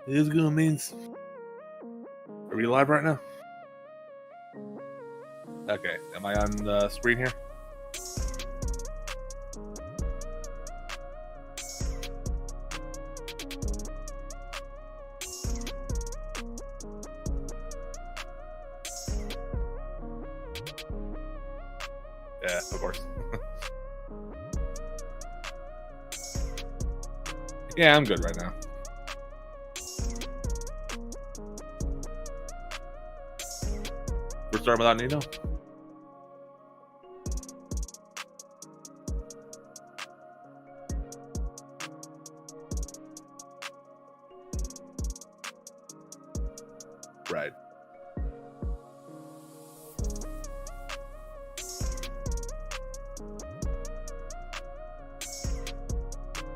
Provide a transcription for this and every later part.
It's gonna means. Are we live right now? Okay. Am I on the screen here? Yeah, of course. Yeah, I'm good right now. We're starting without Nino? Right.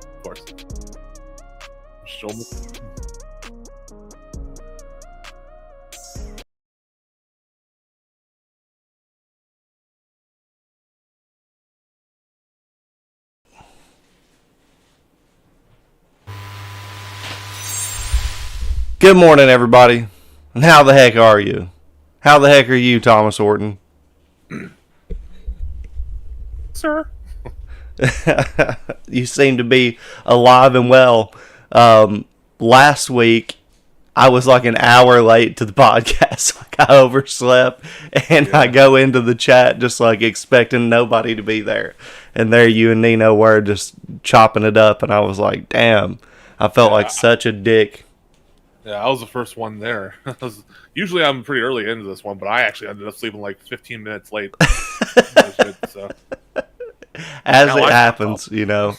Of course. Show me. Good morning, everybody. And how the heck are you? How the heck are you, Thomas Horton? Sir? You seem to be alive and well. Last week, I was like an hour late to the podcast. Like I overslept, and I go into the chat just like expecting nobody to be there. And there you and Nino were just chopping it up, and I was like, damn. I felt like such a dick. Yeah, I was the first one there. Usually I'm pretty early into this one, but I actually ended up sleeping like 15 minutes late. So. As it happens, you know.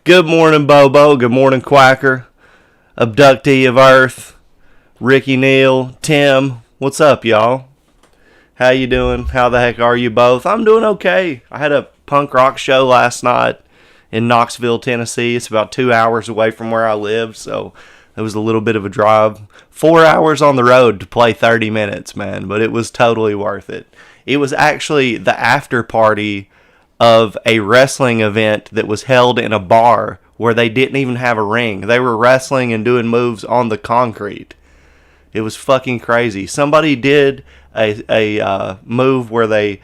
Good morning, Bobo. Good morning, Quacker. Abductee of Earth. Ricky Neal. Tim. What's up, y'all? How you doing? How the heck are you both? I'm doing okay. I had a punk rock show last night in Knoxville, Tennessee. It's about 2 hours away from where I live, so it was a little bit of a drive. 4 hours on the road to play 30 minutes, man, but it was totally worth it. It was actually the after party of a wrestling event that was held in a bar where they didn't even have a ring. They were wrestling and doing moves on the concrete. It was fucking crazy. Somebody did a move where they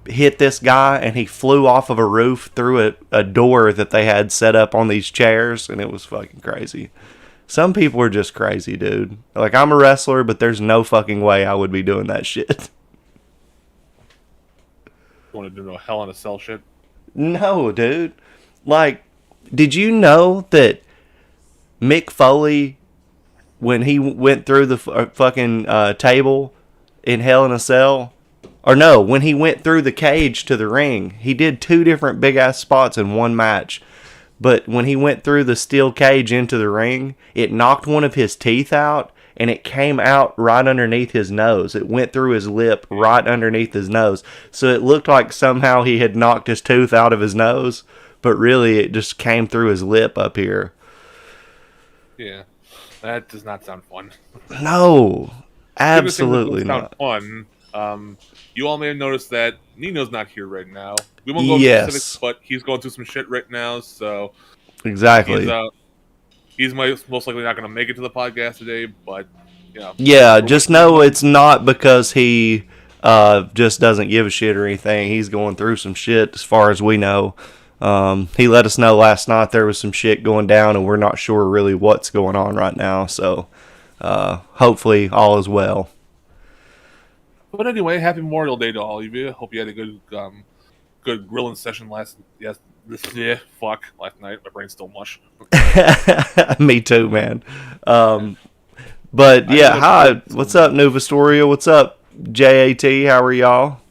hit this guy and he flew off of a roof through a door that they had set up on these chairs, and it was fucking crazy. Some people are just crazy, dude. Like, I'm a wrestler, but there's no fucking way I would be doing that shit. You want to do no Hell in a Cell shit? No, dude. Like, did you know that Mick Foley, when he went through the fucking table in Hell in a Cell, or no, when he went through the cage to the ring, he did 2 different big-ass spots in one match. But when he went through the steel cage into the ring, it knocked one of his teeth out, and it came out right underneath his nose. It went through his lip right underneath his nose. So it looked like somehow he had knocked his tooth out of his nose, but really it just came through his lip up here. Yeah, that does not sound fun. No, absolutely not. Fun. You all may have noticed that Nino's not here right now. We won't go into specifics, but he's going through some shit right now, so exactly. He's most likely not going to make it to the podcast today, but yeah, just know it's not because he just doesn't give a shit or anything. He's going through some shit, as far as we know. He let us know last night there was some shit going down, and we're not sure really what's going on right now. So hopefully all is well. But anyway, happy Memorial Day to all of you. Hope you had a good grilling session last night. My brain's still mush. Me too, man. But yeah, hi. What's up, New Vistoria? What's up, JAT? How are y'all?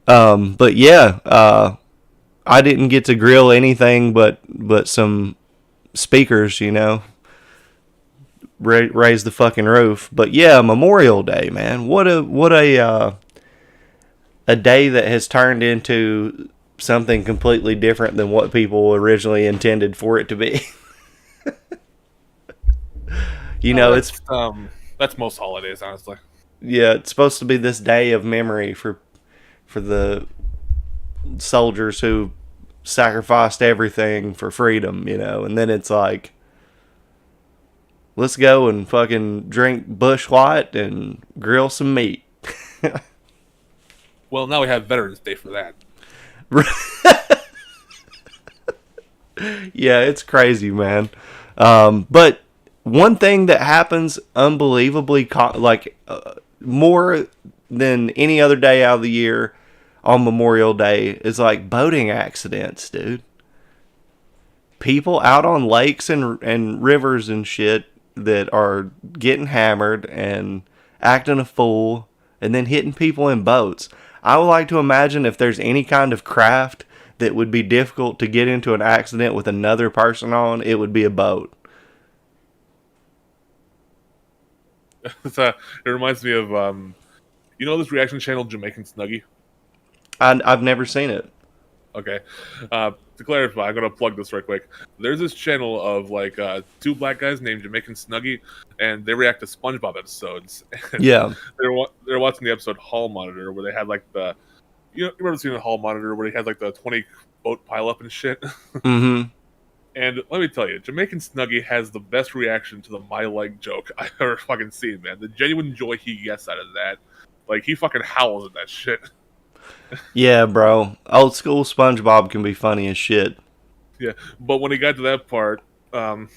But yeah, I didn't get to grill anything but some speakers, you know. Raise the fucking roof. But yeah, Memorial Day, man. What a day that has turned into something completely different than what people originally intended for it to be. It's that's most holidays, honestly. Yeah, it's supposed to be this day of memory for the soldiers who sacrificed everything for freedom, and then it's like Let's go and fucking drink Busch Light and grill some meat. Well, now we have Veterans Day for that. Yeah, it's crazy, man. But one thing that happens unbelievably, more than any other day out of the year on Memorial Day is like boating accidents, dude. People out on lakes and rivers and shit that are getting hammered and acting a fool and then hitting people in boats. I would like to imagine if there's any kind of craft that would be difficult to get into an accident with another person on, it would be a boat. It reminds me of, you know this reaction channel, Jamaican Snuggie? I've never seen it. Okay. To clarify, I'm going to plug this right quick. There's this channel of, like, two black guys named Jamaican Snuggie, and they react to SpongeBob episodes. And Yeah. they're watching the episode Hall Monitor, where they had, like, you remember seeing the Hall Monitor, where they had, like, the 20 boat pileup and shit? Mm-hmm. And let me tell you, Jamaican Snuggie has the best reaction to the my leg joke I've ever fucking seen, man. The genuine joy he gets out of that. Like, he fucking howls at that shit. Yeah, bro. Old school SpongeBob can be funny as shit. Yeah, but when he got to that part, the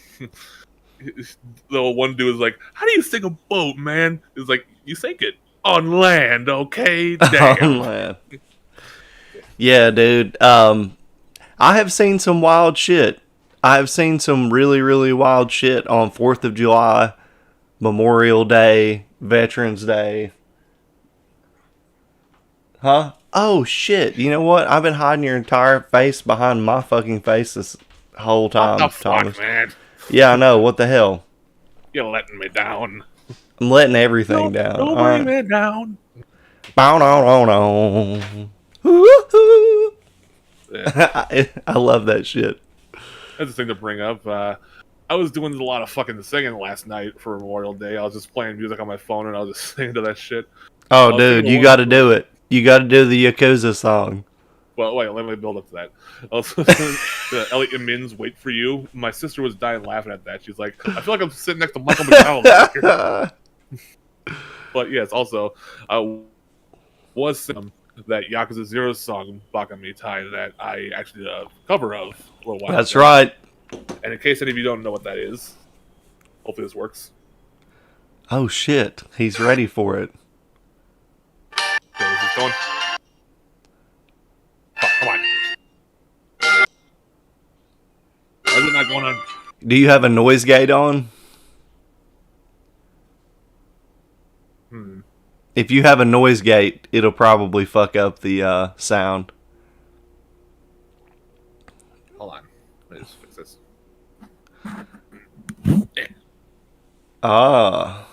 one dude was like, "How do you sink a boat, man?" It's like, "You sink it on land, okay?" Damn. Oh, man. Yeah, dude. I have seen some wild shit. I have seen some really, really wild shit on 4th of July, Memorial Day, Veterans Day. Huh? Oh, shit. You know what? I've been hiding your entire face behind my fucking face this whole time, What the Thomas. fuck, man? Yeah, I know. What the hell? You're letting me down. I'm letting everything down. Don't bring me down. Bow, no, no, no. Yeah. I love that shit. That's the thing to bring up. I was doing a lot of fucking singing last night for Memorial Day. I was just playing music on my phone and I was just singing to that shit. Oh, dude, you got to do it. You got to do the Yakuza song. Well, wait, let me build up to that. I was listening to Elliot Min's "Wait for You." My sister was dying laughing at that. She's like, "I feel like I'm sitting next to Michael McDonald." But yes, also, I was singing that Yakuza 0 song, Baka Mitai, that I actually did a cover of a little while That's ago. right. And in case any of you don't know what that is, hopefully this works. Oh, shit. He's ready for it. Okay, is this going? Oh, come on. Why is it not going on? Do you have a noise gate on? If you have a noise gate, it'll probably fuck up the sound. Hold on. Let me just fix this. Yeah. Ah.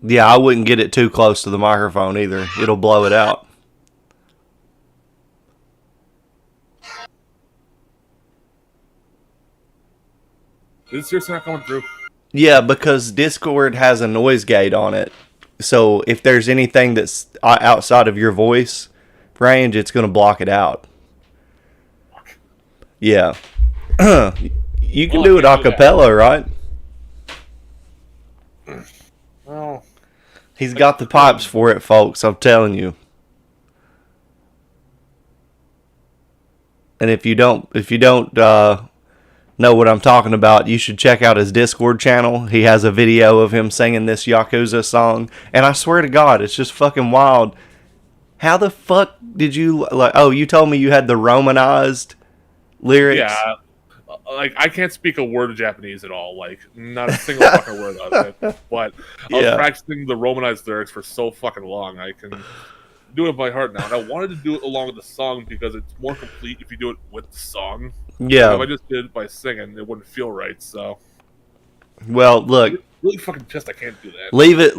Yeah, I wouldn't get it too close to the microphone either. It'll blow it out. Is it seriously not coming through? Yeah, because Discord has a noise gate on it. So if there's anything that's outside of your voice range, it's going to block it out. Fuck. Yeah. You can Well, do it a I can't do cappella, right? Well, He's got the pipes for it, folks. I'm telling you. And if you don't know what I'm talking about, you should check out his Discord channel. He has a video of him singing this Yakuza song, and I swear to God, it's just fucking wild. How the fuck did you like? Oh, you told me you had the Romanized lyrics. yeah. Like, I can't speak a word of Japanese at all. Like, not a single fucking word of it. But I was Yeah. practicing the Romanized lyrics for so fucking long. I can do it by heart now. And I wanted to do it along with the song because it's more complete if you do it with the song. Yeah. If I just did it by singing, it wouldn't feel right. So, Well, look, really fucking pissed I can't do that. leave it.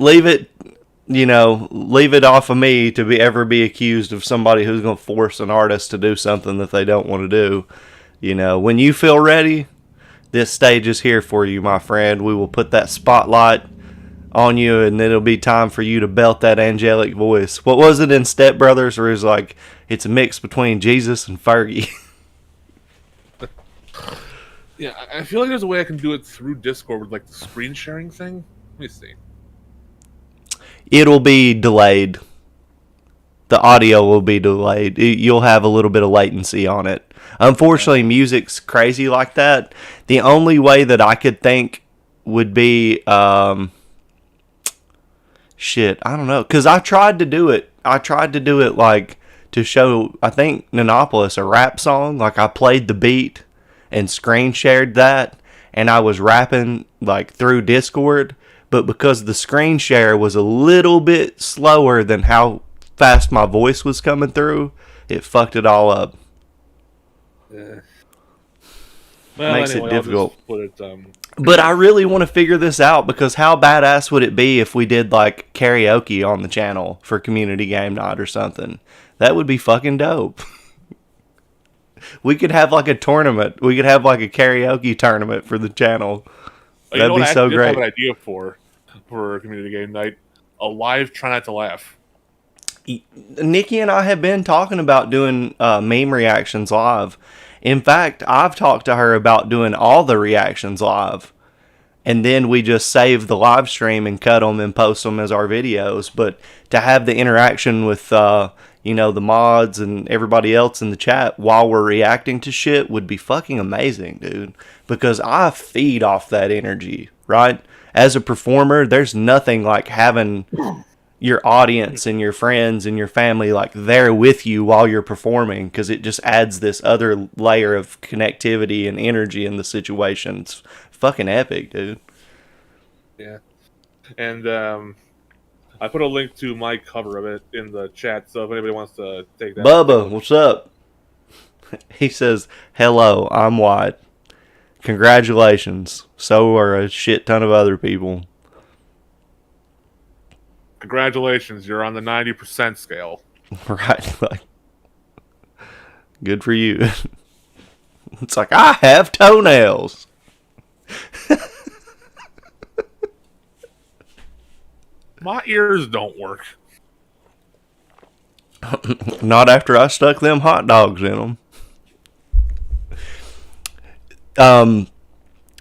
Leave it off of me to ever be accused of somebody who's going to force an artist to do something that they don't want to do. When you feel ready, this stage is here for you, my friend. We will put that spotlight on you, and then it'll be time for you to belt that angelic voice. What was it in Step Brothers where it's like, it's a mix between Jesus and Fergie? Yeah, I feel like there's a way I can do it through Discord with like the screen sharing thing. Let me see. It'll be delayed. The audio will be delayed. You'll have a little bit of latency on it. Unfortunately, music's crazy like that. The only way that I could think would be, shit, I don't know. Because I tried to do it. Like to show, I think, Monopolies a rap song. Like I played the beat and screen shared that. And I was rapping like through Discord. But because the screen share was a little bit slower than how fast my voice was coming through, it fucked it all up. Yeah. Well, Makes anyway, it difficult. I'll just put it, But I really want to figure this out because how badass would it be if we did like karaoke on the channel for community game night or something? That would be fucking dope. We could have like a tournament. We could have like a karaoke tournament for the channel. That'd be so great. I have an idea for community game night. A live try not to laugh. Nikki and I have been talking about doing meme reactions live. In fact, I've talked to her about doing all the reactions live. And then we just save the live stream and cut them and post them as our videos. But to have the interaction with, the mods and everybody else in the chat while we're reacting to shit would be fucking amazing, dude. Because I feed off that energy, right? As a performer, there's nothing like having your audience and your friends and your family like there with you while you're performing, because it just adds this other layer of connectivity and energy in the situation. It's fucking epic, dude. Yeah. And I put a link to my cover of it in the chat, so if anybody wants to take that. Bubba, what's up? He says, hello, I'm White. Congratulations. So are a shit ton of other people. Congratulations, you're on the 90% scale. Right, like, good for you. It's like, I have toenails. My ears don't work. Not after I stuck them hot dogs in them.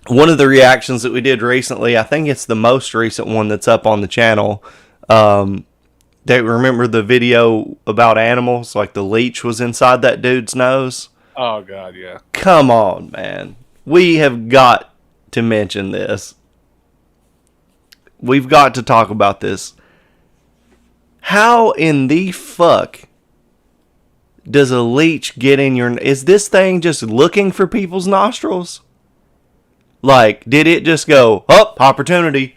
One of the reactions that we did recently, I think it's the most recent one that's up on the channel. They remember the video about animals, like the leech was inside that dude's nose? Oh, God, yeah. Come on, man. We have got to mention this. We've got to talk about this. How in the fuck does a leech get in your... Is this thing just looking for people's nostrils? Like, did it just go, up, opportunity?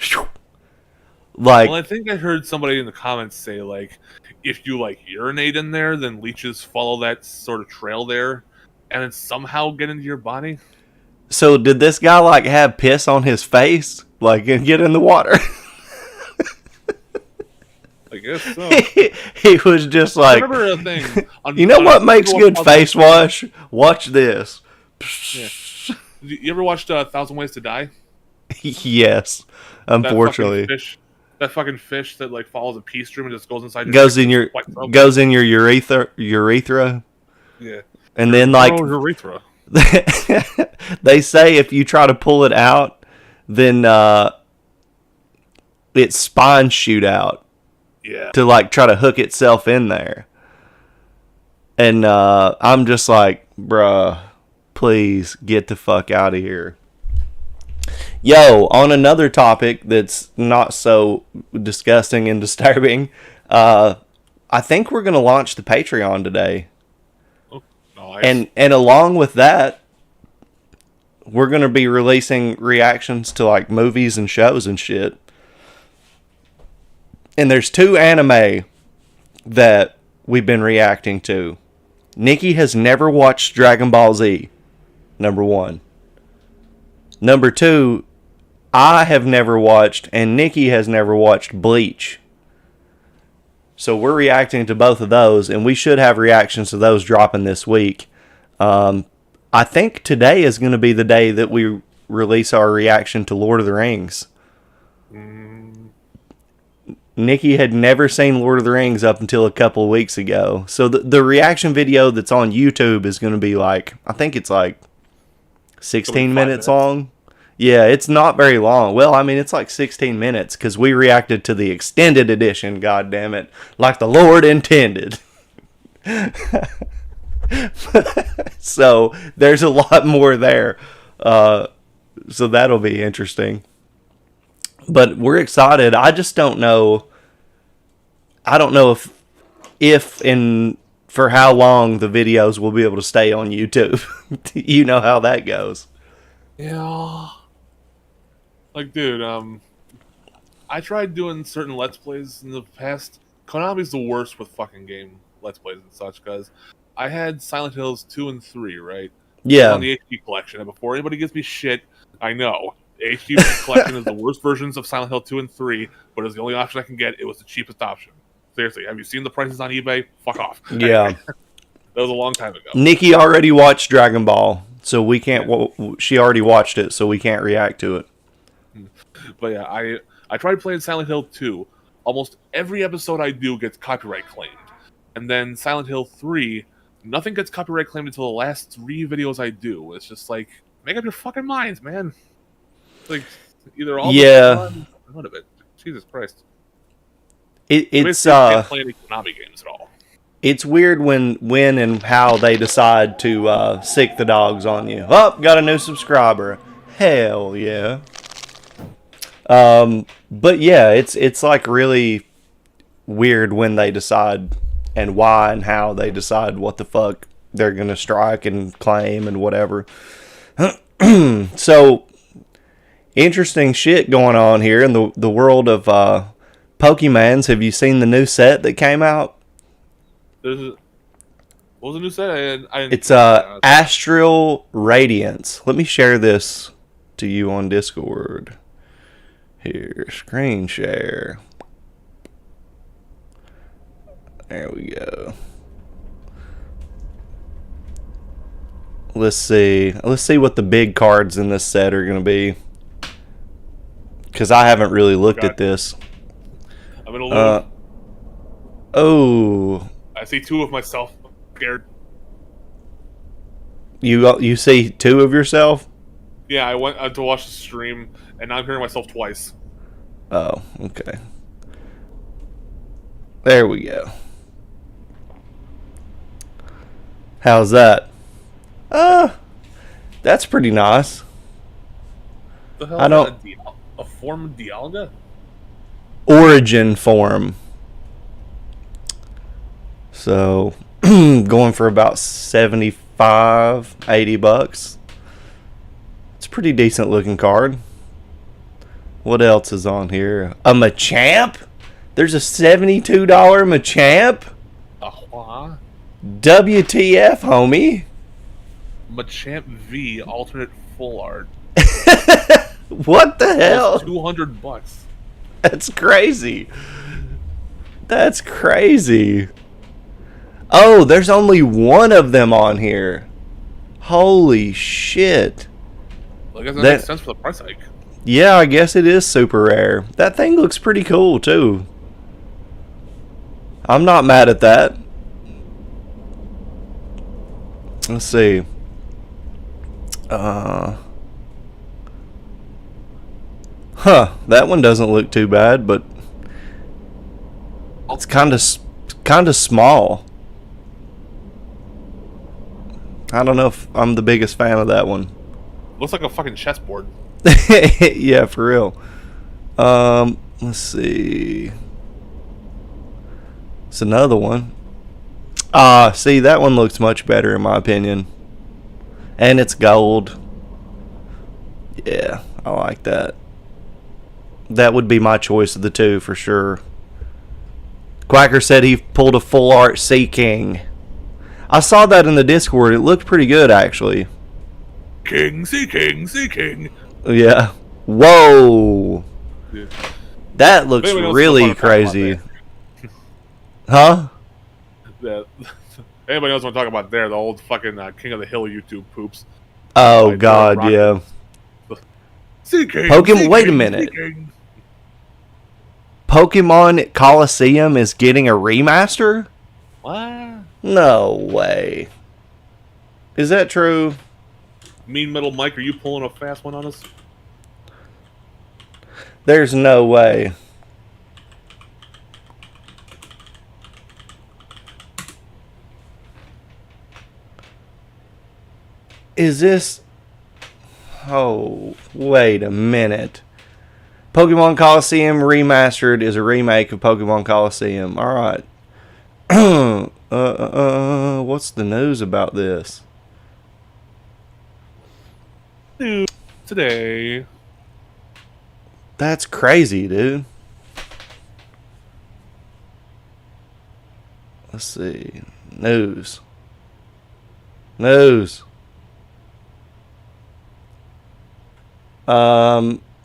Like, well, I think I heard somebody in the comments say, like, if you, like, urinate in there, then leeches follow that sort of trail there, and then somehow get into your body. So did this guy, like, have piss on his face? Like, and get in the water? I guess so. He was just like, I remember a thing. You know what makes good face wash? Watch this. Yeah. You ever watched 1,000 Ways to Die? Yes, unfortunately. That fucking fish that like follows a pee stream and just goes inside. Goes in your urethra. Yeah. And then like urethra. They say if you try to pull it out, then its spines shoot out. Yeah. To like try to hook itself in there. And I'm just like, bruh, please get the fuck out of here. Yo, on another topic that's not so disgusting and disturbing, I think we're going to launch the Patreon today. Oh, nice. And along with that, we're going to be releasing reactions to like movies and shows and shit. And there's 2 anime that we've been reacting to. Nikki has never watched Dragon Ball Z, number 1. Number 2, I have never watched, and Nikki has never watched Bleach. So we're reacting to both of those, and we should have reactions to those dropping this week. I think today is going to be the day that we release our reaction to Lord of the Rings. Nikki had never seen Lord of the Rings up until a couple of weeks ago. So the reaction video that's on YouTube is going to be like, I think it's like 16 minutes long. Yeah, it's not very long. Well, I mean, it's like 16 minutes because we reacted to the extended edition, God damn it, like the Lord intended. So there's a lot more there. So that'll be interesting. But we're excited. I just don't know. I don't know if and for how long the videos will be able to stay on YouTube. You know how that goes. Yeah. Like, dude, I tried doing certain Let's Plays in the past. Konami's the worst with fucking game Let's Plays and such, because I had Silent Hills 2 and 3, right? Yeah. On the HD collection, and before anybody gives me shit, I know. HD collection is the worst versions of Silent Hill 2 and 3, but it's the only option I can get. It was the cheapest option. Seriously, have you seen the prices on eBay? Fuck off. Yeah. That was a long time ago. Nikki already watched Dragon Ball, so we can't. She already watched it, so we can't react to it. But yeah, I tried playing Silent Hill 2. Almost every episode I do gets copyright claimed. And then Silent Hill 3, nothing gets copyright claimed until the last 3 videos I do. It's just like, make up your fucking minds, man. Like, either all the none of it. Jesus Christ. It's can't play any Konami games at all. It's weird when and how they decide to sick the dogs on you. Oh, got a new subscriber. Hell yeah. But yeah, it's like really weird when they decide and why and how they decide what the fuck they're gonna strike and claim and whatever. So interesting shit going on here in the world of Pokemans. Have you seen the new set that came out? What was the new set? It's Astral Radiance. Let me share this to you on Discord. Here, screen share. There we go. Let's see what the big cards in this set are going to be. Because I haven't really looked at this. I'm in a loop. Oh. I see 2 of myself. I'm scared. You see 2 of yourself? Yeah, I went to watch the stream, and now I'm hearing myself twice. Oh, okay. There we go. How's that? That's pretty nice. The hell I don't. A form of Dialga? Origin form. So, going for about $75, $80. It's a pretty decent looking card. What else is on here? A Machamp? There's a $72 Machamp? WTF, homie? Machamp V alternate full art. What the hell? $200. That's crazy. That's crazy. Oh, there's only one of them on here. Holy shit. Well, I guess that makes sense for the price hike. Yeah, I guess it is super rare. That thing looks pretty cool, too. I'm not mad at that. Let's see. That one doesn't look too bad, but it's kind of small. I don't know if I'm the biggest fan of that one. Looks like a fucking chessboard. Yeah, for real. Let's see. It's another one. See, that one looks much better in my opinion. And it's gold. Yeah, I like that. That would be my choice of the 2 for sure. Quacker said he pulled a full art Sea King. I saw that in the Discord. It looked pretty good, actually. King, Sea King, Sea King. Yeah. Whoa. Dude. That looks really crazy. Huh? Anybody else want to talk about there? The old fucking King of the Hill YouTube poops. Oh, God, yeah. Sea King, Pokemon, Sea wait King, a minute. Sea King. Pokemon Coliseum is getting a remaster? What? No way. Is that true? Mean Metal Mike, are you pulling a fast one on us? There's no way. Is this... Oh, wait a minute. Pokemon Coliseum Remastered is a remake of Pokemon Coliseum. Alright. What's the news about this? Today. That's crazy, dude. Let's see. News.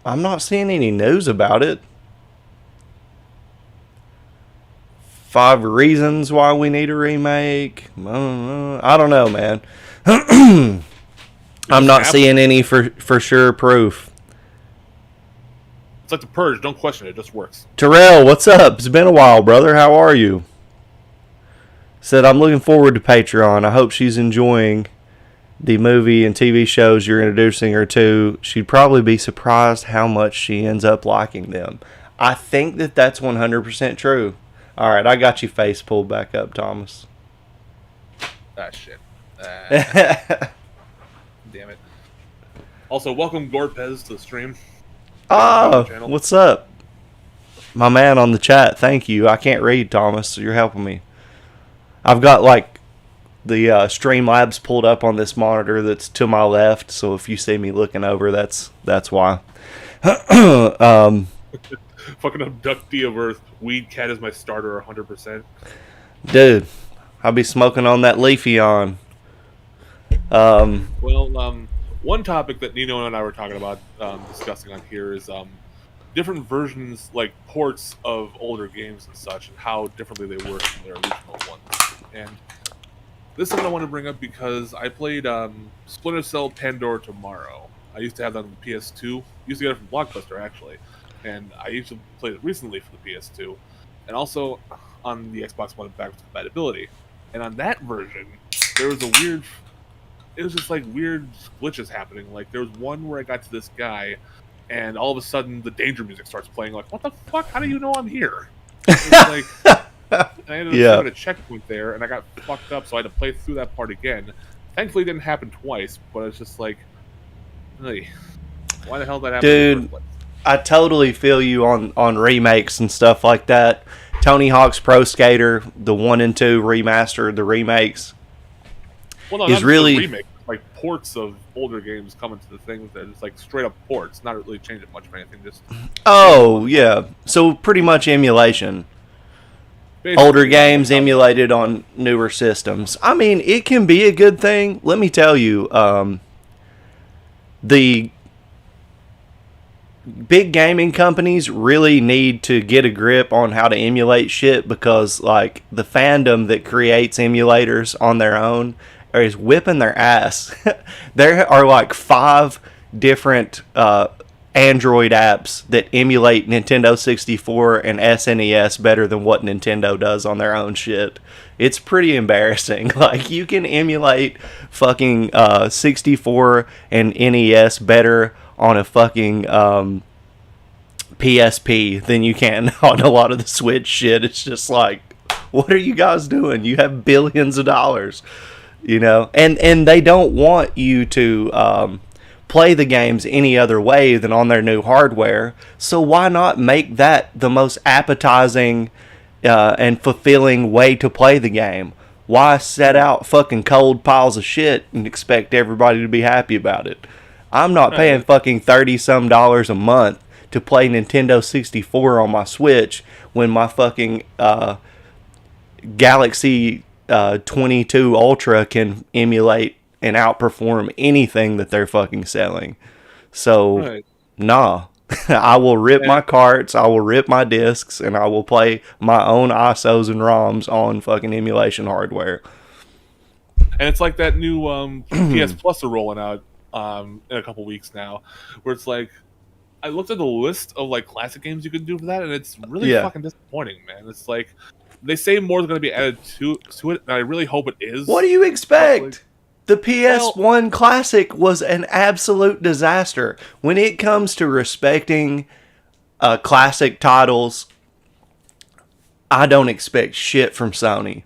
I'm not seeing any news about it. 5 reasons why we need a remake. I don't know, man. I'm not seeing any for sure proof. It's like the Purge. Don't question it. It just works. Terrell, what's up? It's been a while, brother. How are you? Said, I'm looking forward to Patreon. I hope she's enjoying the movie and TV shows you're introducing her to. She'd probably be surprised how much she ends up liking them. I think that's 100% true. All right, I got you face pulled back up, Thomas. Ah, shit. Damn it. Also, welcome Gorpez to the stream. What's up? My man on the chat, thank you. I can't read, Thomas, so you're helping me. I've got, like, the Streamlabs pulled up on this monitor that's to my left, so if you see me looking over, that's why. Fucking abductee of Earth. Weed Cat is my starter 100%. Dude, I'll be smoking on that Leafeon. One topic that Nino and I were talking about, discussing on here is different versions, like ports of older games and such, and how differently they work from their original ones. And this is something I want to bring up because I played Splinter Cell Pandora Tomorrow. I used to have that on the PS2. Used to get it from Blockbuster, actually. And I used to play it recently for the PS2. And also on the Xbox One backwards compatibility. And on that version, there was it was just like weird glitches happening. Like there was one where I got to this guy, and all of a sudden the danger music starts playing. Like, what the fuck? How do you know I'm here? Like, I ended up having a checkpoint there, and I got fucked up, so I had to play through that part again. Thankfully, it didn't happen twice, but it's just like, hey, why the hell did that happen? Dude, I totally feel you on remakes and stuff like that. Tony Hawk's Pro Skater, the 1 and 2 remastered, the remakes. Well, no, not really remake, like ports of older games coming to the thing that it's like straight up ports, not really changing much of anything. Just yeah, so pretty much emulation. Basically, older games emulated on newer systems. I mean, it can be a good thing. Let me tell you, the big gaming companies really need to get a grip on how to emulate shit, because like the fandom that creates emulators on their own is whipping their ass. There are like 5 different Android apps that emulate Nintendo 64 and SNES better than what Nintendo does on their own shit. It's pretty embarrassing. Like, you can emulate fucking 64 and NES better on a fucking PSP than you can on a lot of the Switch shit. It's just like, what are you guys doing? You have billions of dollars, you know? And they don't want you to play the games any other way than on their new hardware. So why not make that the most appetizing and fulfilling way to play the game? Why set out fucking cold piles of shit and expect everybody to be happy about it? I'm not paying fucking $30-some a month to play Nintendo 64 on my Switch when my fucking Galaxy 22 Ultra can emulate and outperform anything that they're fucking selling. So, nah. I will rip my carts, I will rip my discs, and I will play my own ISOs and ROMs on fucking emulation hardware. And it's like that new PS Plus are rolling out in a couple weeks now, where it's like, I looked at the list of like classic games you can do for that, and it's really fucking disappointing, man. It's like, they say more is going to be added to it, and I really hope it is. What do you expect? The PS1 Classic was an absolute disaster. When it comes to respecting classic titles, I don't expect shit from Sony.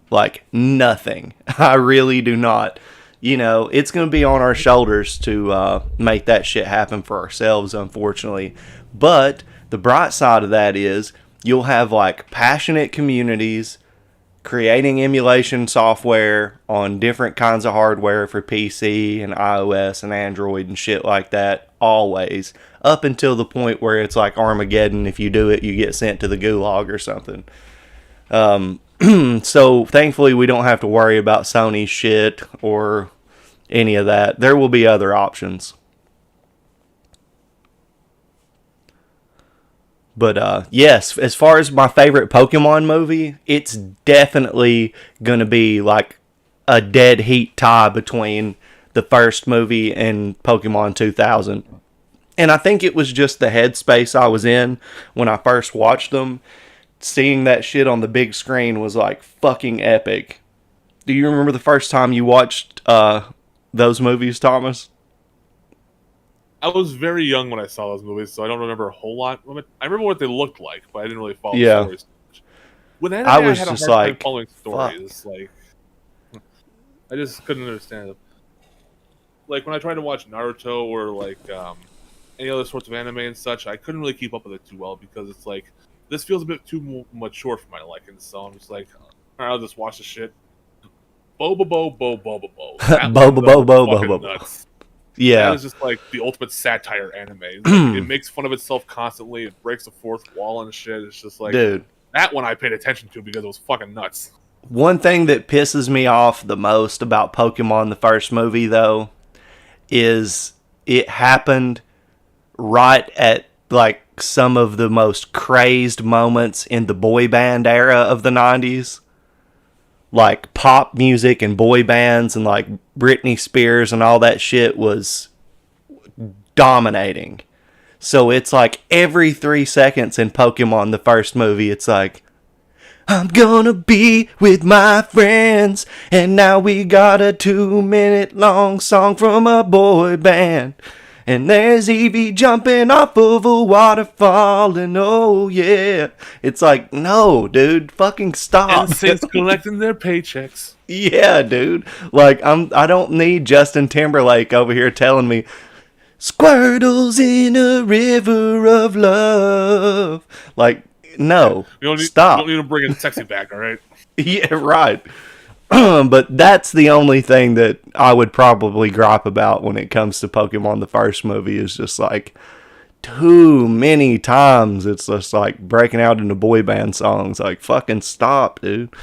Like, nothing. I really do not. You know, it's going to be on our shoulders to make that shit happen for ourselves, unfortunately. But the bright side of that is you'll have, like, passionate communities creating emulation software on different kinds of hardware for PC and iOS and Android and shit like that, always. Up until the point where it's like Armageddon. If you do it, you get sent to the gulag or something. So thankfully we don't have to worry about Sony shit or any of that. There will be other options. But yes, as far as my favorite Pokemon movie, it's definitely going to be like a dead heat tie between the first movie and Pokemon 2000. And I think it was just the headspace I was in when I first watched them. Seeing that shit on the big screen was like fucking epic. Do you remember the first time you watched those movies, Thomas? I was very young when I saw those movies, so I don't remember a whole lot. I remember what they looked like, but I didn't really follow the stories so much. When anime, I was had just a hard time following stories. Fuck. Like, I just couldn't understand it. Like when I tried to watch Naruto or like any other sorts of anime and such, I couldn't really keep up with it too well because it's like this feels a bit too mature for my liking. So I'm just like, all right, I'll just watch the shit. Boba bo bo boba bo. Boba bo bo bo bo. Yeah, that is just like the ultimate satire anime. Like, it makes fun of itself constantly. It breaks the fourth wall and shit. It's just like, dude, that one I paid attention to because it was fucking nuts. One thing that pisses me off the most about Pokemon the first movie though is it happened right at like some of the most crazed moments in the boy band era of the 90s. Like pop music and boy bands and like Britney Spears and all that shit was dominating. So it's like every 3 seconds in Pokemon the first movie, it's like, I'm gonna be with my friends, and now we got a 2-minute long song from a boy band. And there's Eevee jumping off of a waterfall, and oh yeah. It's like, no, dude, fucking stop. And Saints collecting their paychecks. Yeah, dude. Like, I don't need Justin Timberlake over here telling me, Squirtle's in a river of love. Like, no, stop. You don't need to bring in sexy back, all right? Yeah, right. But that's the only thing that I would probably gripe about when it comes to Pokemon the first movie is just like too many times it's just like breaking out into boy band songs. Like, fucking stop, dude.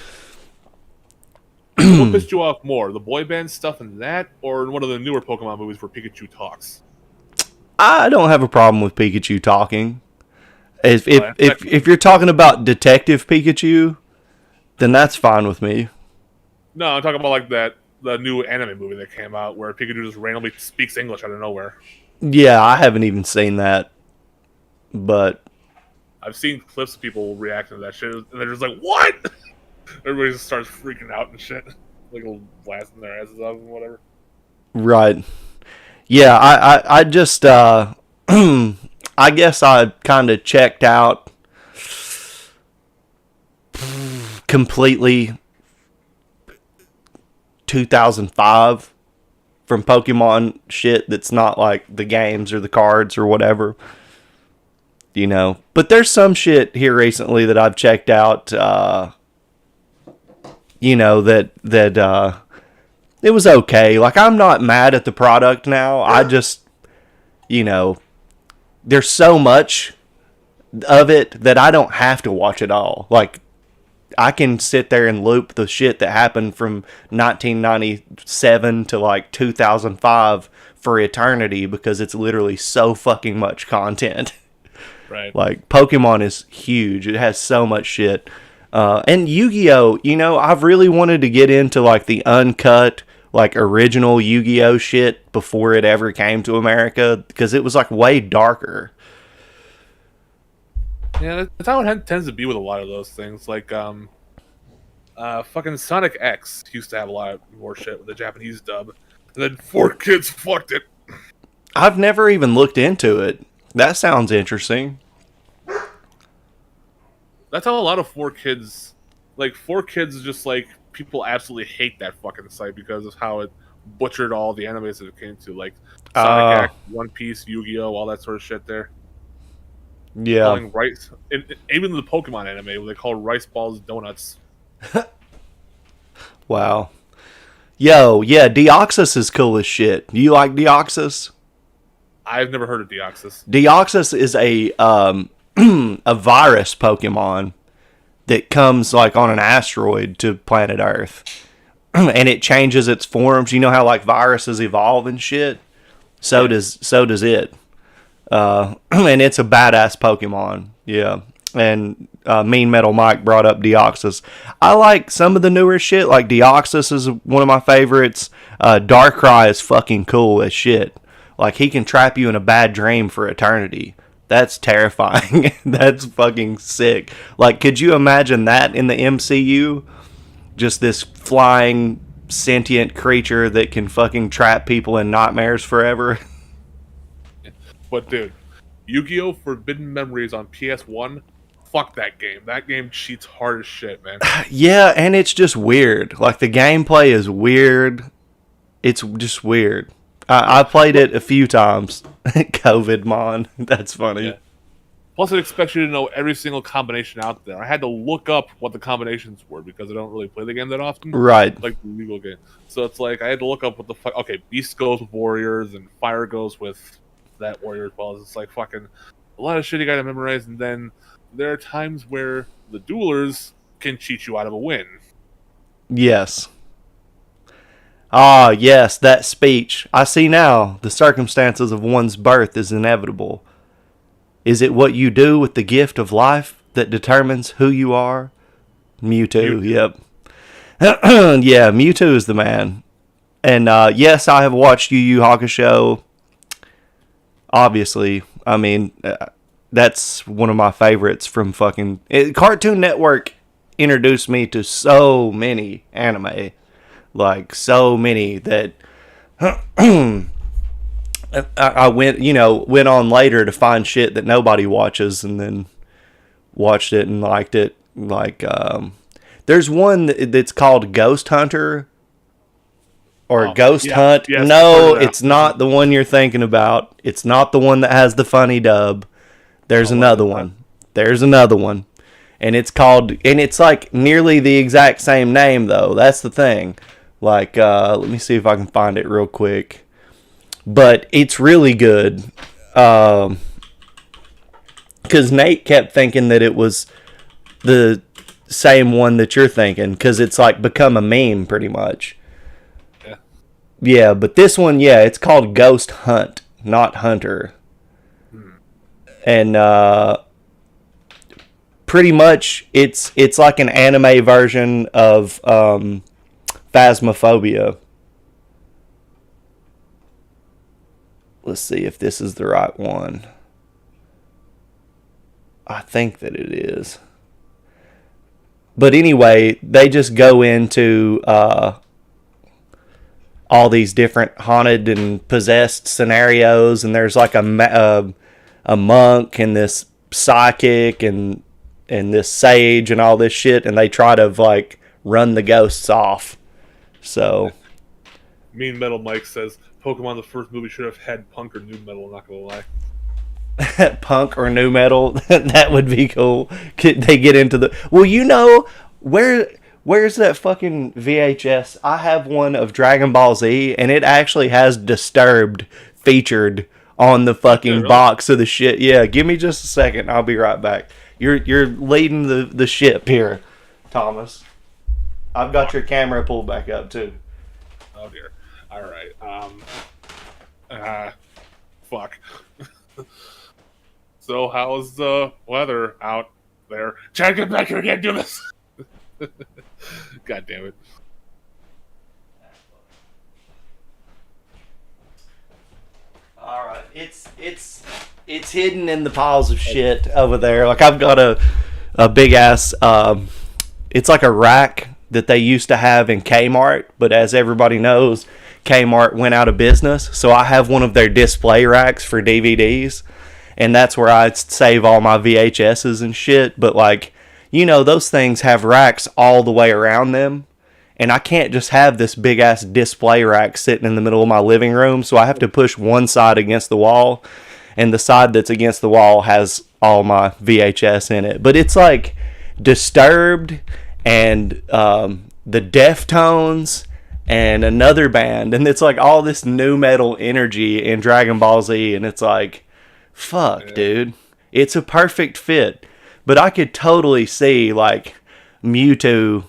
What pissed you off more, the boy band stuff in that, or in one of the newer Pokemon movies where Pikachu talks? I don't have a problem with Pikachu talking. If you're talking about Detective Pikachu, then that's fine with me. No, I'm talking about like the new anime movie that came out where Pikachu just randomly speaks English out of nowhere. Yeah, I haven't even seen that, but I've seen clips of people reacting to that shit, and they're just like, "What?" Everybody just starts freaking out and shit, like blasting their asses off and whatever. Right. Yeah, I just I guess I kind of checked out completely 2005 from Pokemon shit that's not like the games or the cards or whatever, you know. But there's some shit here recently that I've checked out, you know, that it was okay. Like, I'm not mad at the product now. I just, you know, there's so much of it that I don't have to watch it all. Like, I can sit there and loop the shit that happened from 1997 to like 2005 for eternity because it's literally so fucking much content. Right. Like, Pokemon is huge. It has so much shit. And Yu-Gi-Oh, you know, I've really wanted to get into like the uncut, like original Yu-Gi-Oh shit before it ever came to America because it was like way darker. Yeah, that's how it tends to be with a lot of those things. Like, Fucking Sonic X used to have a lot more shit with the Japanese dub. And then 4Kids fucked it. I've never even looked into it. That sounds interesting. That's how a lot of 4Kids... Like, 4Kids is just like... People absolutely hate that fucking site because of how it butchered all the animes that it came to. Like, Sonic X, One Piece, Yu-Gi-Oh!, all that sort of shit there. Yeah. Calling rice... Even the Pokemon anime, where they call rice balls donuts. Wow. Yo, yeah, Deoxys is cool as shit. Do you like Deoxys? I've never heard of Deoxys. Deoxys is a a virus Pokemon that comes like on an asteroid to planet Earth. And it changes its forms. You know how like viruses evolve and shit? So does it. And it's a badass Pokemon. Yeah. And Mean Metal Mike brought up Deoxys. I like some of the newer shit. Like Deoxys is one of my favorites. Darkrai is fucking cool as shit. Like he can trap you in a bad dream for eternity. That's terrifying. That's fucking sick. Like, could you imagine that in the MCU? Just this flying sentient creature that can fucking trap people in nightmares forever. But dude, Yu-Gi-Oh! Forbidden Memories on PS1. Fuck that game. That game cheats hard as shit, man. Yeah, and it's just weird. Like, the gameplay is weird. It's just weird. I played it a few times. COVID, mon. That's funny. Yeah. Plus, it expects you to know every single combination out there. I had to look up what the combinations were because I don't really play the game that often. Right. Like the legal game. So it's like, I had to look up what the fuck... Okay, Beast goes with Warriors, and Fire goes with that Warrior as well. It's like fucking a lot of shit you gotta memorize, and then there are times where the duelers can cheat you out of a win. Yes. Ah, yes, that speech. I see now. The circumstances of one's birth is inevitable. Is it what you do with the gift of life that determines who you are? Mewtwo. Yep. Yeah, Mewtwo is the man. And yes, I have watched Yu Yu Hakusho. Obviously, I mean, that's one of my favorites from fucking... Cartoon Network introduced me to so many anime. Like, so many that I went on later to find shit that nobody watches, and then watched it and liked it. Like, there's one that's called Ghost Hunter, or Ghost Hunt. Yes, no, it's not the one you're thinking about. It's not the one that has the funny dub. There's another one. There's another one. And it's called, and it's like nearly the exact same name, though. That's the thing. Like, let me see if I can find it real quick. But it's really good. Because Nate kept thinking that it was the same one that you're thinking. Because it's like become a meme, pretty much. Yeah. Yeah, but this one, yeah, it's called Ghost Hunt, not Hunter. And pretty much it's like an anime version of Phasmophobia. Let's see if this is the right one. I think that it is. But anyway, they just go into all these different haunted and possessed scenarios, and there's like a monk and this psychic and this sage and all this shit, and they try to like run the ghosts off. So, Mean Metal Mike says Pokemon the first movie should have had punk or new metal. I'm not gonna lie. Punk or new metal, that would be cool. They get into the where's that fucking VHS? I have one of Dragon Ball Z, and it actually has Disturbed featured on the fucking box of the shit. Yeah, give me just a second. I'll be right back. You're leading the ship here, Thomas. I've got your camera pulled back up too. Oh dear. All right. Fuck. So how's the weather out there? Chad, get back here again. Do this. God damn it. All right, it's hidden in the piles of shit over there. Like I've got a big ass. It's like a rack that they used to have in Kmart, but as everybody knows, Kmart went out of business. So I have one of their display racks for DVDs, and that's where I save all my VHSs and shit. But like, you know, those things have racks all the way around them, and I can't just have this big ass display rack sitting in the middle of my living room, so I have to push one side against the wall, and the side that's against the wall has all my VHS in it. But it's like Disturbed and the Deftones and another band, and it's like all this new metal energy in Dragon Ball Z, and it's like, fuck, dude, it's a perfect fit. But I could totally see like Mewtwo,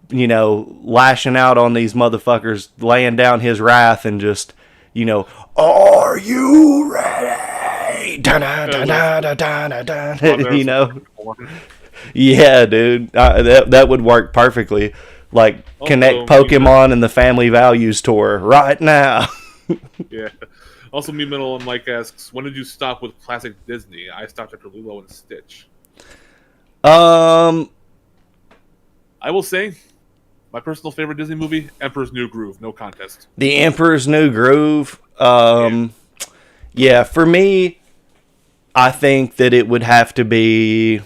you know, lashing out on these motherfuckers, laying down his wrath, and just, you know, are you ready? Da-da-da-da-da-da-da. You know, yeah, dude, that would work perfectly. Like, connect Pokemon and the Family Values tour right now. Yeah. Also, Me Metal and Mike asks, when did you stop with classic Disney? I stopped after Lilo and Stitch. I will say, my personal favorite Disney movie, Emperor's New Groove, no contest. The Emperor's New Groove. Yeah, for me, I think that it would have to be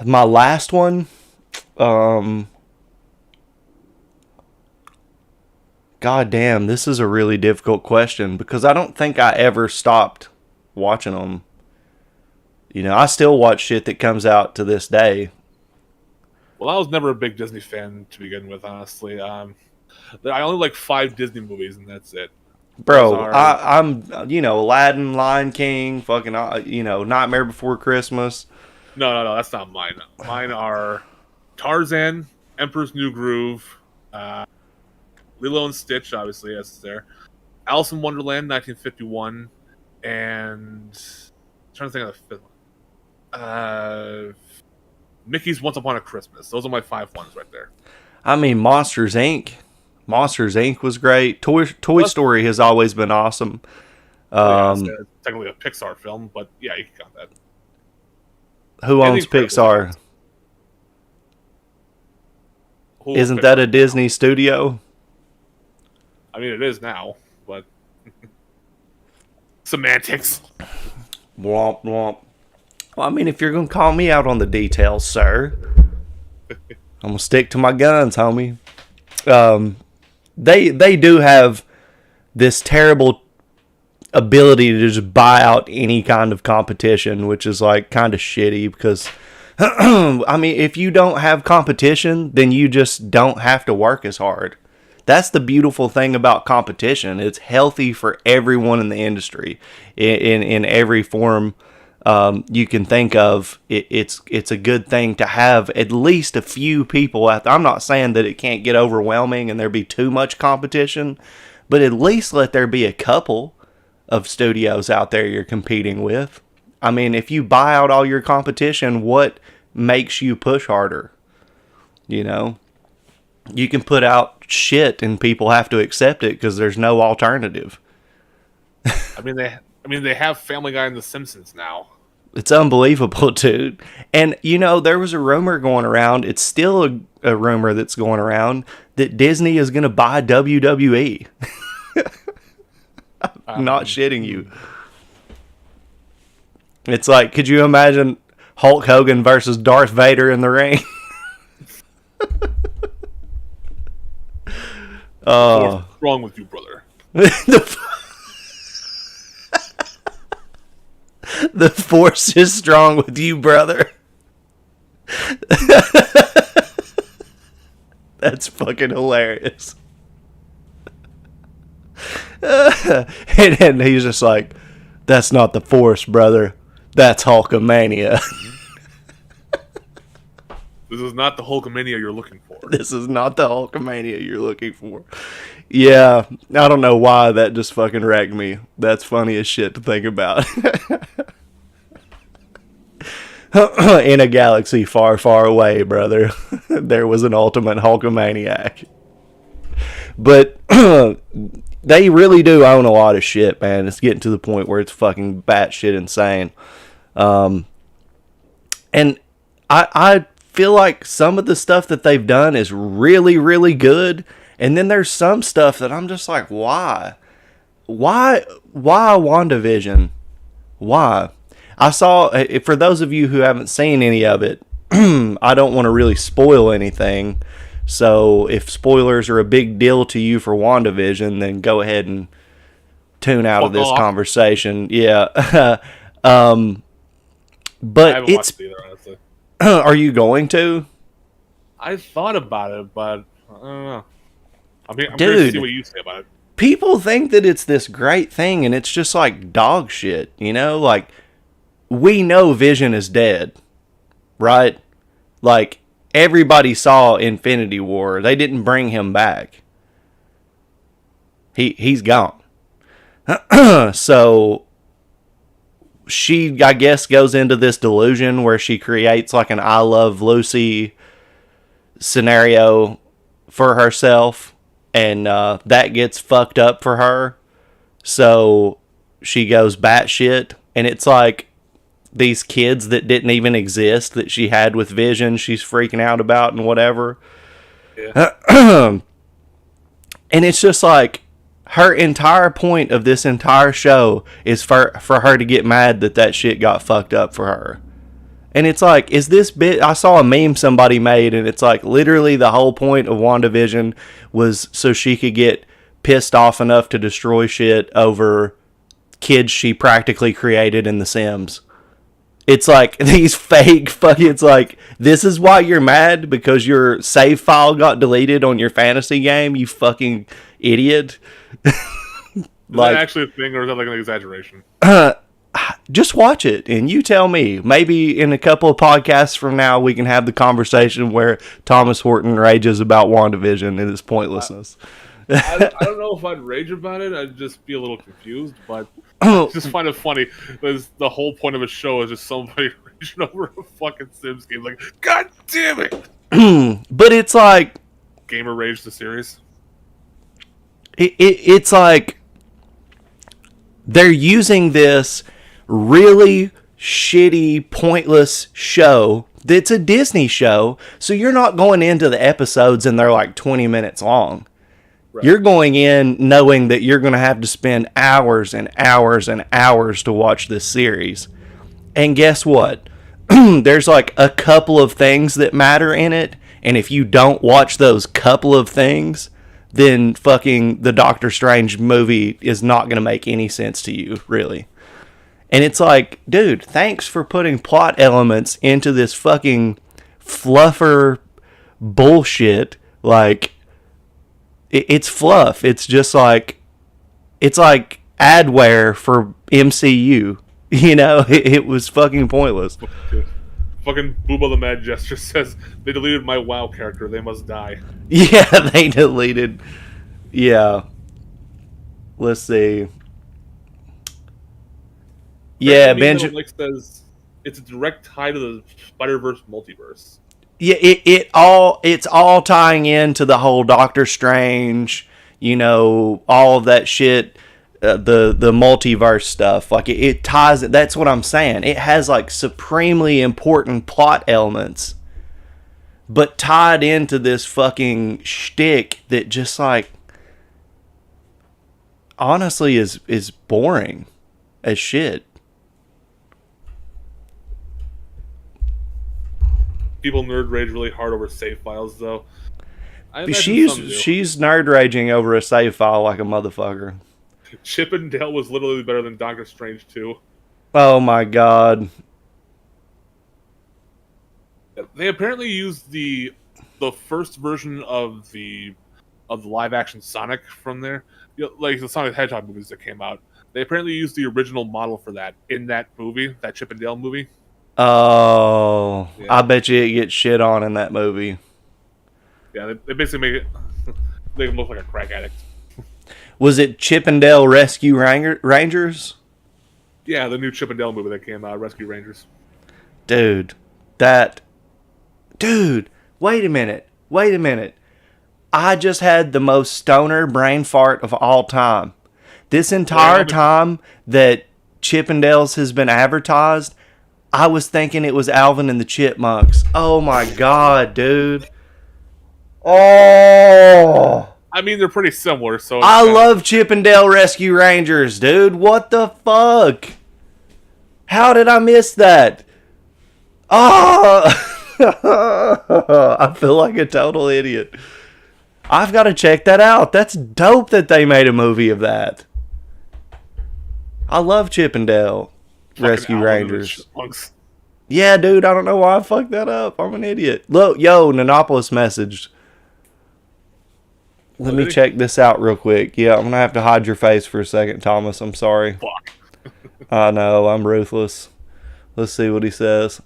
my last one. God damn, this is a really difficult question because I don't think I ever stopped watching them. You know, I still watch shit that comes out to this day. Well, I was never a big Disney fan to begin with, honestly. I only like 5 Disney movies, and that's it. Bro, I'm, you know, Aladdin, Lion King, fucking, you know, Nightmare Before Christmas. No, that's not mine. Mine are Tarzan, Emperor's New Groove, Lilo and Stitch, obviously, yes, it's there. Alice in Wonderland, 1951, and I'm trying to think of the 5th one. Mickey's Once Upon a Christmas. Those are my 5 ones right there. I mean, Monsters Inc. Monsters Inc. was great. Toy Story has always been awesome. It's technically a Pixar film, but yeah, you can count that. Who owns Pixar? Isn't that a Disney studio? I mean, it is now, but semantics. Womp womp. Well, I mean, if you're gonna call me out on the details, sir, I'm gonna stick to my guns, homie. They do have this terrible ability to just buy out any kind of competition, which is like kind of shitty because I mean, if you don't have competition, then you just don't have to work as hard. That's the beautiful thing about competition. It's healthy for everyone in the industry in every form you can think of. It's a good thing to have at least a few people out there. I'm not saying that it can't get overwhelming and there be too much competition, but at least let there be a couple of studios out there you're competing with. I mean, if you buy out all your competition, what makes you push harder? You know, you can put out shit and people have to accept it because there's no alternative. I mean, they have Family Guy and The Simpsons now. It's unbelievable, dude. And, you know, there was a rumor going around. It's still a rumor that's going around that Disney is going to buy WWE. I'm not shitting you. It's like, could you imagine Hulk Hogan versus Darth Vader in the ring? What's wrong with you, brother? The force is strong with you, brother. That's fucking hilarious. And he's just like, that's not the force, brother. That's Hulkamania. This is not the Hulkamania you're looking for. This is not the Hulkamania you're looking for. Yeah, I don't know why that just fucking wrecked me. That's funny as shit to think about. In a galaxy far, far away, brother, there was an ultimate Hulkamaniac. But they really do own a lot of shit, man. It's getting to the point where it's fucking batshit insane. And I feel like some of the stuff that they've done is really, really good. And then there's some stuff that I'm just like, why? Why WandaVision? Why? I saw, for those of you who haven't seen any of it, I don't want to really spoil anything. So if spoilers are a big deal to you for WandaVision, then go ahead and tune out of this conversation. Yeah. But I haven't watched it either, honestly. Are you going to? I thought about it, but I don't know. I'm curious to see what you say about it. People think that it's this great thing, and it's just like dog shit, you know? Like, we know Vision is dead, right? Like, everybody saw Infinity War. They didn't bring him back. He's gone. So she, I guess, goes into this delusion where she creates like an I Love Lucy scenario for herself, and that gets fucked up for her. So she goes batshit, and it's like these kids that didn't even exist that she had with Vision, she's freaking out about and whatever. Yeah. And it's just like, her entire point of this entire show is for her to get mad that shit got fucked up for her. And it's like, is this bit... I saw a meme somebody made, and it's like, literally the whole point of WandaVision was so she could get pissed off enough to destroy shit over kids she practically created in The Sims. It's like, these fake fucking... It's like, this is why you're mad? Because your save file got deleted on your fantasy game, you fucking idiot? Is that actually a thing, or is that like an exaggeration? Just watch it, and you tell me. Maybe in a couple of podcasts from now, we can have the conversation where Thomas Horton rages about WandaVision and its pointlessness. I don't know if I'd rage about it. I'd just be a little confused, but I just find it funny. Because the whole point of a show is just somebody raging over a fucking Sims game. Like, God damn it! But it's like... Gamer Rage, the series. It's like... They're using this really shitty, pointless show that's a Disney show, so you're not going into the episodes and they're like 20 minutes long. Right. You're going in knowing that you're going to have to spend hours and hours and hours to watch this series. And guess what? There's like a couple of things that matter in it, and if you don't watch those couple of things, then fucking the Doctor Strange movie is not going to make any sense to you, really. And it's like, dude, thanks for putting plot elements into this fucking fluffer bullshit. Like, it's fluff. It's just like, it's like adware for MCU. You know, it was fucking pointless. Fucking Booba the Mad Gesture says, they deleted my WoW character, they must die. Yeah, they deleted. Yeah. Let's see. Yeah, Benjamin says it's a direct tie to the Spider-Verse multiverse. Yeah, it's all tying into the whole Doctor Strange, you know, all of that shit, the multiverse stuff. Like it ties it. That's what I'm saying. It has like supremely important plot elements, but tied into this fucking shtick that just like honestly is boring as shit. People nerd rage really hard over save files, though. She's nerd raging over a save file like a motherfucker. Chip and Dale was literally better than Doctor Strange 2. Oh my god. They apparently used the first version of the live action Sonic from there, like the Sonic the Hedgehog movies that came out. They apparently used the original model for that in that movie, that Chip and Dale movie. Oh, yeah. I bet you it gets shit on in that movie. Yeah, they basically make him look like a crack addict. Was it Chip and Dale Rescue Rangers? Yeah, the new Chip and Dale movie that came out, Rescue Rangers. Dude, wait a minute. I just had the most stoner brain fart of all time. This entire time that Chip and Dale's has been advertised, I was thinking it was Alvin and the Chipmunks. Oh my god, dude. Oh. I mean, they're pretty similar, so I love Chip and Dale Rescue Rangers, dude. What the fuck? How did I miss that? Oh. I feel like a total idiot. I've got to check that out. That's dope that they made a movie of that. I love Chip and Dale Rescue Rangers. Yeah, dude, I don't know why I fucked that up. I'm an idiot. Look, yo, Nanopolis messaged. Let me check this out real quick. Yeah, I'm going to have to hide your face for a second, Thomas. I'm sorry. Fuck. I know, I'm ruthless. Let's see what he says.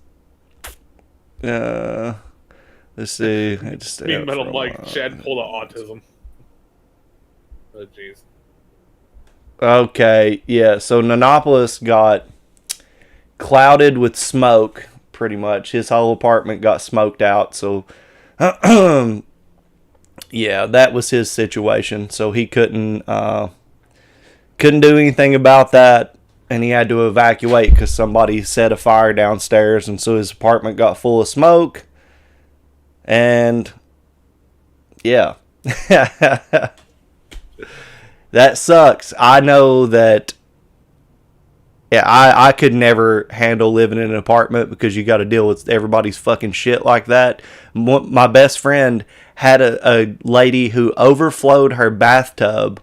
Let's see. Mean Metal Mike, Chad pulled out autism. Oh, jeez. Okay, yeah, so Nanopolis got clouded with smoke, pretty much. His whole apartment got smoked out, so... yeah, that was his situation. So he couldn't do anything about that, and he had to evacuate because somebody set a fire downstairs, and so his apartment got full of smoke. And yeah, that sucks. I know that. Yeah, I could never handle living in an apartment because you got to deal with everybody's fucking shit like that. My best friend had a lady who overflowed her bathtub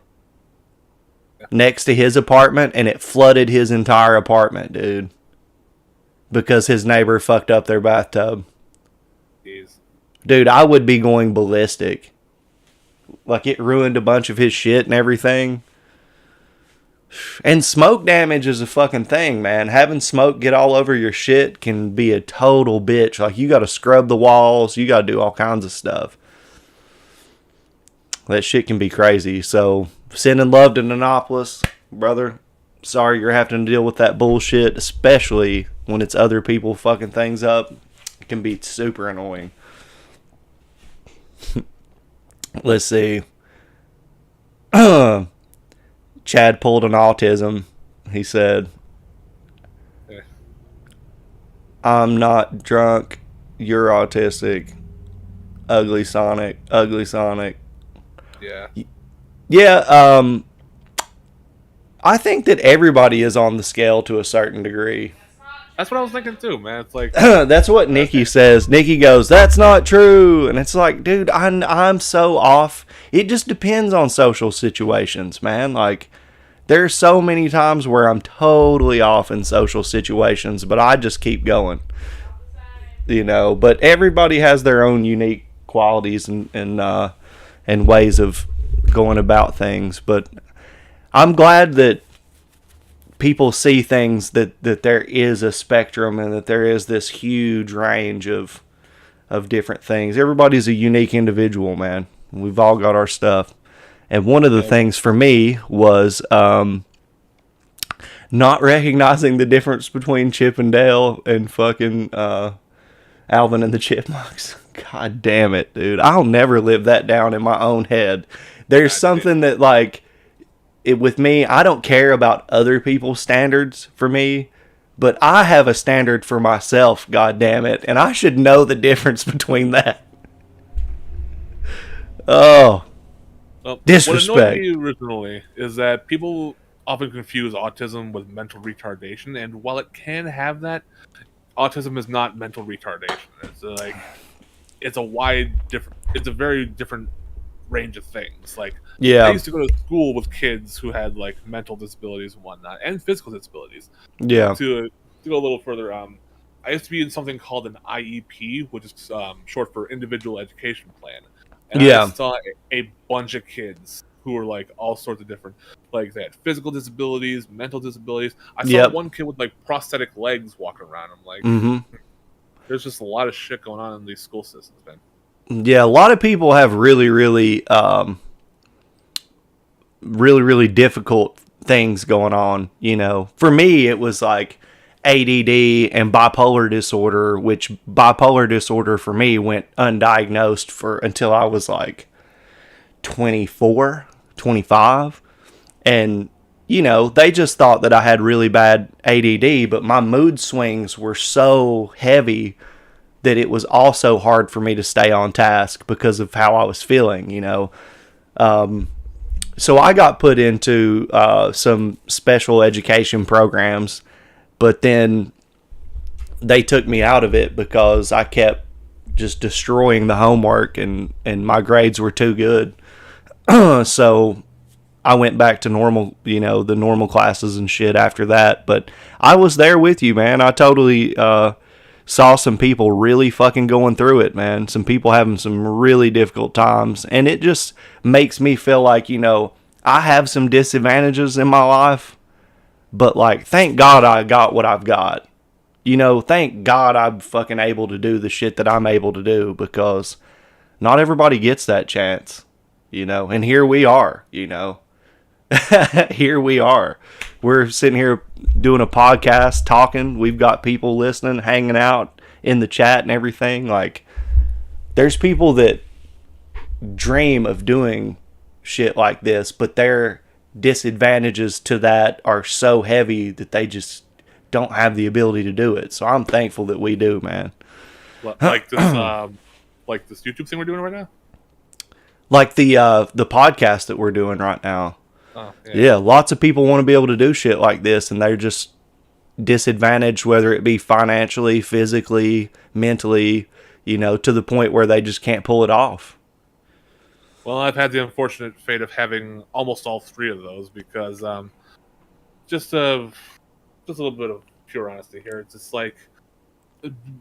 next to his apartment, and it flooded his entire apartment, dude. Because his neighbor fucked up their bathtub. Jeez. Dude, I would be going ballistic. Like, it ruined a bunch of his shit and everything. And smoke damage is a fucking thing, man. Having smoke get all over your shit can be a total bitch. Like, you gotta scrub the walls. You gotta do all kinds of stuff. That shit can be crazy. So, sending love to Nanopolis, brother. Sorry you're having to deal with that bullshit, especially when it's other people fucking things up. It can be super annoying. Let's see. Chad pulled an autism. He said, I'm not drunk. You're autistic. Ugly Sonic. Ugly Sonic. Yeah. Yeah, I think that everybody is on the scale to a certain degree. That's what I was thinking too, man. It's like that's what Nikki says. Nikki goes, "That's not true," and it's like, dude, I'm so off. It just depends on social situations, man. Like, there's so many times where I'm totally off in social situations, but I just keep going, you know. But everybody has their own unique qualities and ways of going about things. But I'm glad that people see things that there is a spectrum and that there is this huge range of different things. Everybody's a unique individual, man. We've all got our stuff. And one of the things for me was not recognizing the difference between Chip and Dale and fucking Alvin and the Chipmunks. God damn it, dude. I'll never live that down in my own head. There's something that, like, with me, I don't care about other people's standards for me, but I have a standard for myself, god damn it, and I should know the difference between that. Oh, disrespect. What annoyed me originally is that people often confuse autism with mental retardation, and while it can have that, autism is not mental retardation. It's a very different range of things. Like, yeah, I used to go to school with kids who had like mental disabilities and whatnot, and physical disabilities. Yeah. To go a little further, I used to be in something called an IEP, which is short for Individual Education Plan. And I saw a bunch of kids who were like all sorts of different, like they had physical disabilities, mental disabilities. I saw one kid with like prosthetic legs walking around. I'm like, there's just a lot of shit going on in these school systems, man. Yeah, a lot of people have really, really difficult things going on, you know. For me, it was like ADD and bipolar disorder, which bipolar disorder for me went undiagnosed until I was like 24, 25. And they just thought that I had really bad ADD, but my mood swings were so heavy that it was also hard for me to stay on task because of how I was feeling. So I got put into some special education programs, but then they took me out of it because I kept just destroying the homework and my grades were too good. So I went back to normal, the normal classes and shit after that. But I was there with you, man. I totally saw some people really fucking going through it, man. Some people having some really difficult times. And it just makes me feel like, I have some disadvantages in my life. But, like, thank God I got what I've got. Thank God I'm fucking able to do the shit that I'm able to do, because not everybody gets that chance, and here we are, here we are. We're sitting here doing a podcast, talking. We've got people listening, hanging out in the chat and everything. Like, there's people that dream of doing shit like this, but their disadvantages to that are so heavy that they just don't have the ability to do it. So I'm thankful that we do, man. Like this, like this YouTube thing we're doing right now. Like the podcast that we're doing right now. Oh, yeah, lots of people want to be able to do shit like this, and they're just disadvantaged, whether it be financially, physically, mentally, to the point where they just can't pull it off. Well, I've had the unfortunate fate of having almost all three of those because just a little bit of pure honesty here. It's just like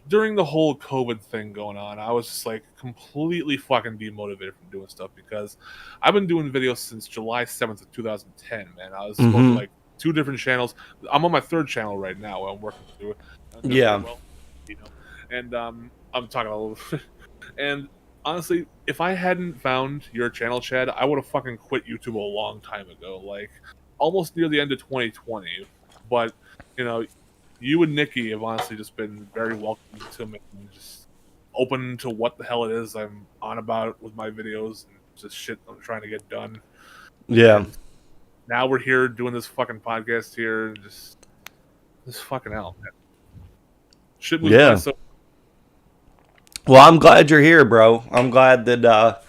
during the whole COVID thing going on, I was just like completely fucking demotivated from doing stuff because I've been doing videos since July 7th of 2010, man. I was on like 2 different channels. I'm on my 3rd channel right now. I'm working through it. Yeah. Well, and I'm talking a little bit. And honestly, if I hadn't found your channel, Chad, I would have fucking quit YouTube a long time ago, like almost near the end of 2020. But you and Nikki have honestly just been very welcoming to me and just open to what the hell it is I'm on about with my videos and just shit I'm trying to get done. Yeah. And now we're here doing this fucking podcast here and just this fucking hell, man. Shit moves by so. Well, I'm glad you're here, bro. I'm glad that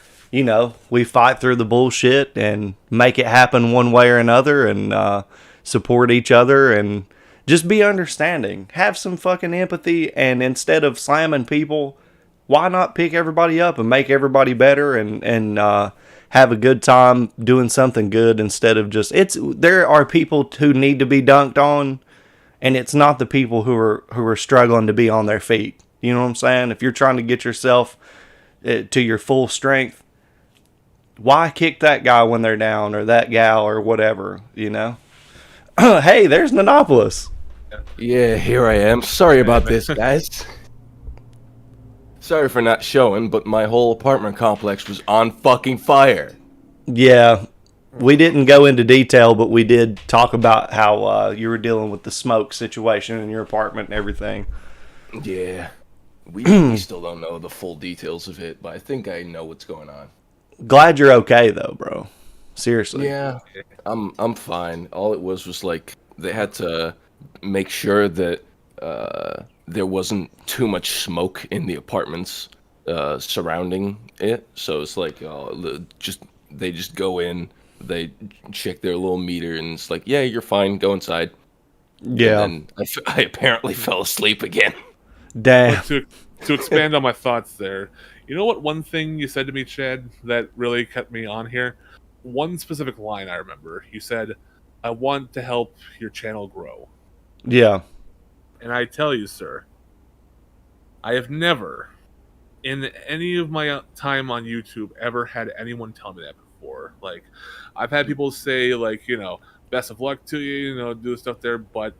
we fight through the bullshit and make it happen one way or another, and support each other and just be understanding. Have some fucking empathy, and instead of slamming people, why not pick everybody up and make everybody better and have a good time doing something good instead of just there are people who need to be dunked on, and it's not the people who are struggling to be on their feet. You know what I'm saying? If you're trying to get yourself to your full strength, why kick that guy when they're down, or that gal, or whatever, Hey, there's Monopolies. Yeah, here I am. Sorry about this, guys. Sorry for not showing, but my whole apartment complex was on fucking fire. Yeah, we didn't go into detail, but we did talk about how you were dealing with the smoke situation in your apartment and everything. Yeah. We still don't know the full details of it, but I think I know what's going on. Glad you're okay though, bro. Seriously. Yeah, I'm fine. All it was like they had to make sure that there wasn't too much smoke in the apartments surrounding it. So it's like they just go in, they check their little meter, and it's like, yeah, you're fine. Go inside. Yeah. And then I apparently fell asleep again. Damn. To expand on my thoughts there, you know what? One thing you said to me, Chad, that really kept me on here. One specific line I remember. You said, "I want to help your channel grow." Yeah. And I tell you, sir, I have never, in any of my time on YouTube, ever had anyone tell me that before. Like, I've had people say, like, best of luck to you, do stuff there, but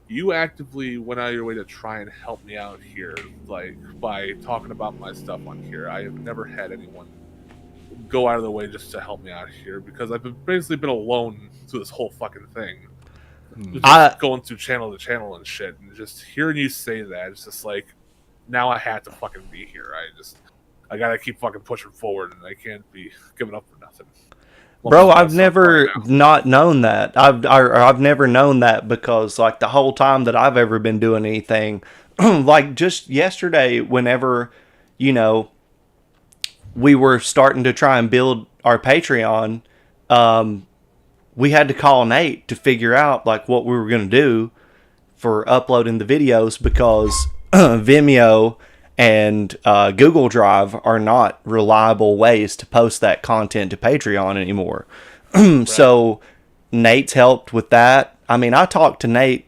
you actively went out of your way to try and help me out here, like, by talking about my stuff on here. I have never had anyone go out of the way just to help me out here, because I've basically been alone through this whole fucking thing. Just going through channel to channel and shit, and just hearing you say that, it's just like, now I have to fucking be here. I gotta keep fucking pushing forward, and I can't be giving up for nothing. Bro, I've never not known that. I've never known that because like the whole time that I've ever been doing anything, like just yesterday, whenever you know we were starting to try and build our Patreon, we had to call Nate to figure out like what we were going to do for uploading the videos because Vimeo and Google Drive are not reliable ways to post that content to Patreon anymore. Right. So Nate's helped with that. I mean, I talked to Nate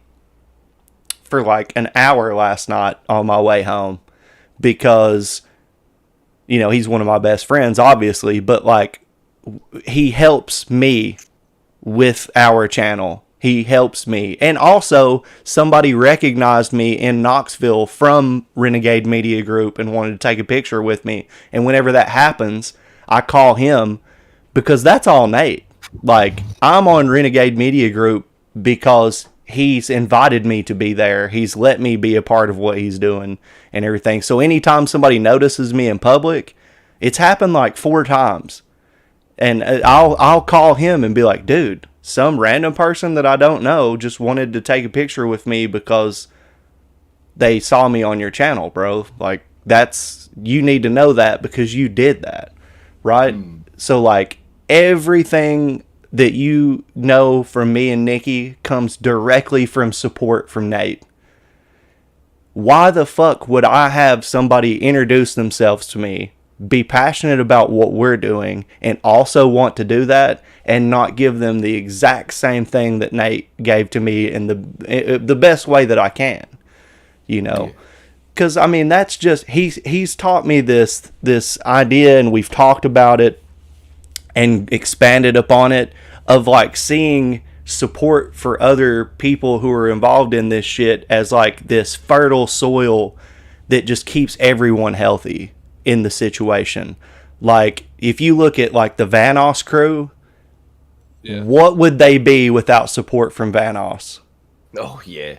for like an hour last night on my way home because, you know, he's one of my best friends, obviously, but like he helps me with our channel. He helps me. And also, somebody recognized me in Knoxville from Renegade Media Group and wanted to take a picture with me. And whenever that happens, I call him because that's all Nate. Like, I'm on Renegade Media Group because he's invited me to be there. He's let me be a part of what he's doing and everything. So anytime somebody notices me in public, it's happened like 4 times. And I'll call him and be like, dude, some random person that I don't know just wanted to take a picture with me because they saw me on your channel, bro. Like, you need to know that because you did that, right? So, like, everything that you know from me and Nikki comes directly from support from Nate. Why the fuck would I have somebody introduce themselves to me, be passionate about what we're doing, and also want to do that and not give them the exact same thing that Nate gave to me in the best way that I can, you know? Because, I mean, that's just, he's taught me this idea, and we've talked about it and expanded upon it, of like seeing support for other people who are involved in this shit as like this fertile soil that just keeps everyone healthy in the situation. Like, if you look at like the Vanoss crew, what would they be without support from Vanoss? Oh, yeah.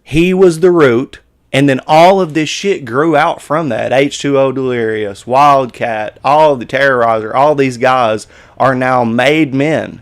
He was the root, and then all of this shit grew out from that. H2O Delirious, Wildcat, all the Terrorizer, all these guys are now made men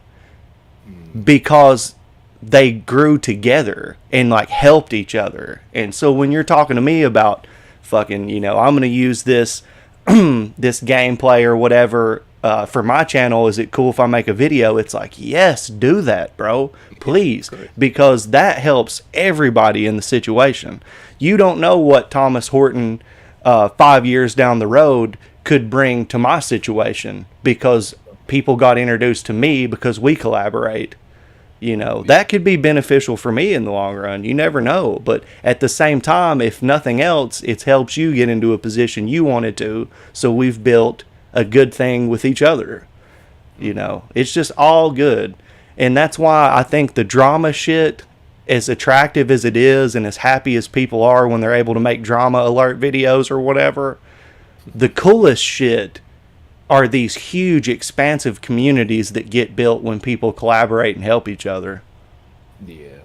because they grew together and like helped each other. And so when you're talking to me about fucking, you know, I'm going to use this this gameplay or whatever for my channel, is it cool if I make a video? It's like, yes, do that, bro, please, because that helps everybody in the situation. You don't know what Thomas Horton 5 years down the road could bring to my situation, because people got introduced to me because we collaborate. You know, that could be beneficial for me in the long run. You never know. But at the same time, if nothing else, it helps you get into a position you wanted to. So we've built a good thing with each other. You know, it's just all good. And that's why I think the drama shit, as attractive as it is and as happy as people are when they're able to make drama alert videos or whatever, the coolest shit are these huge, expansive communities that get built when people collaborate and help each other. Yeah.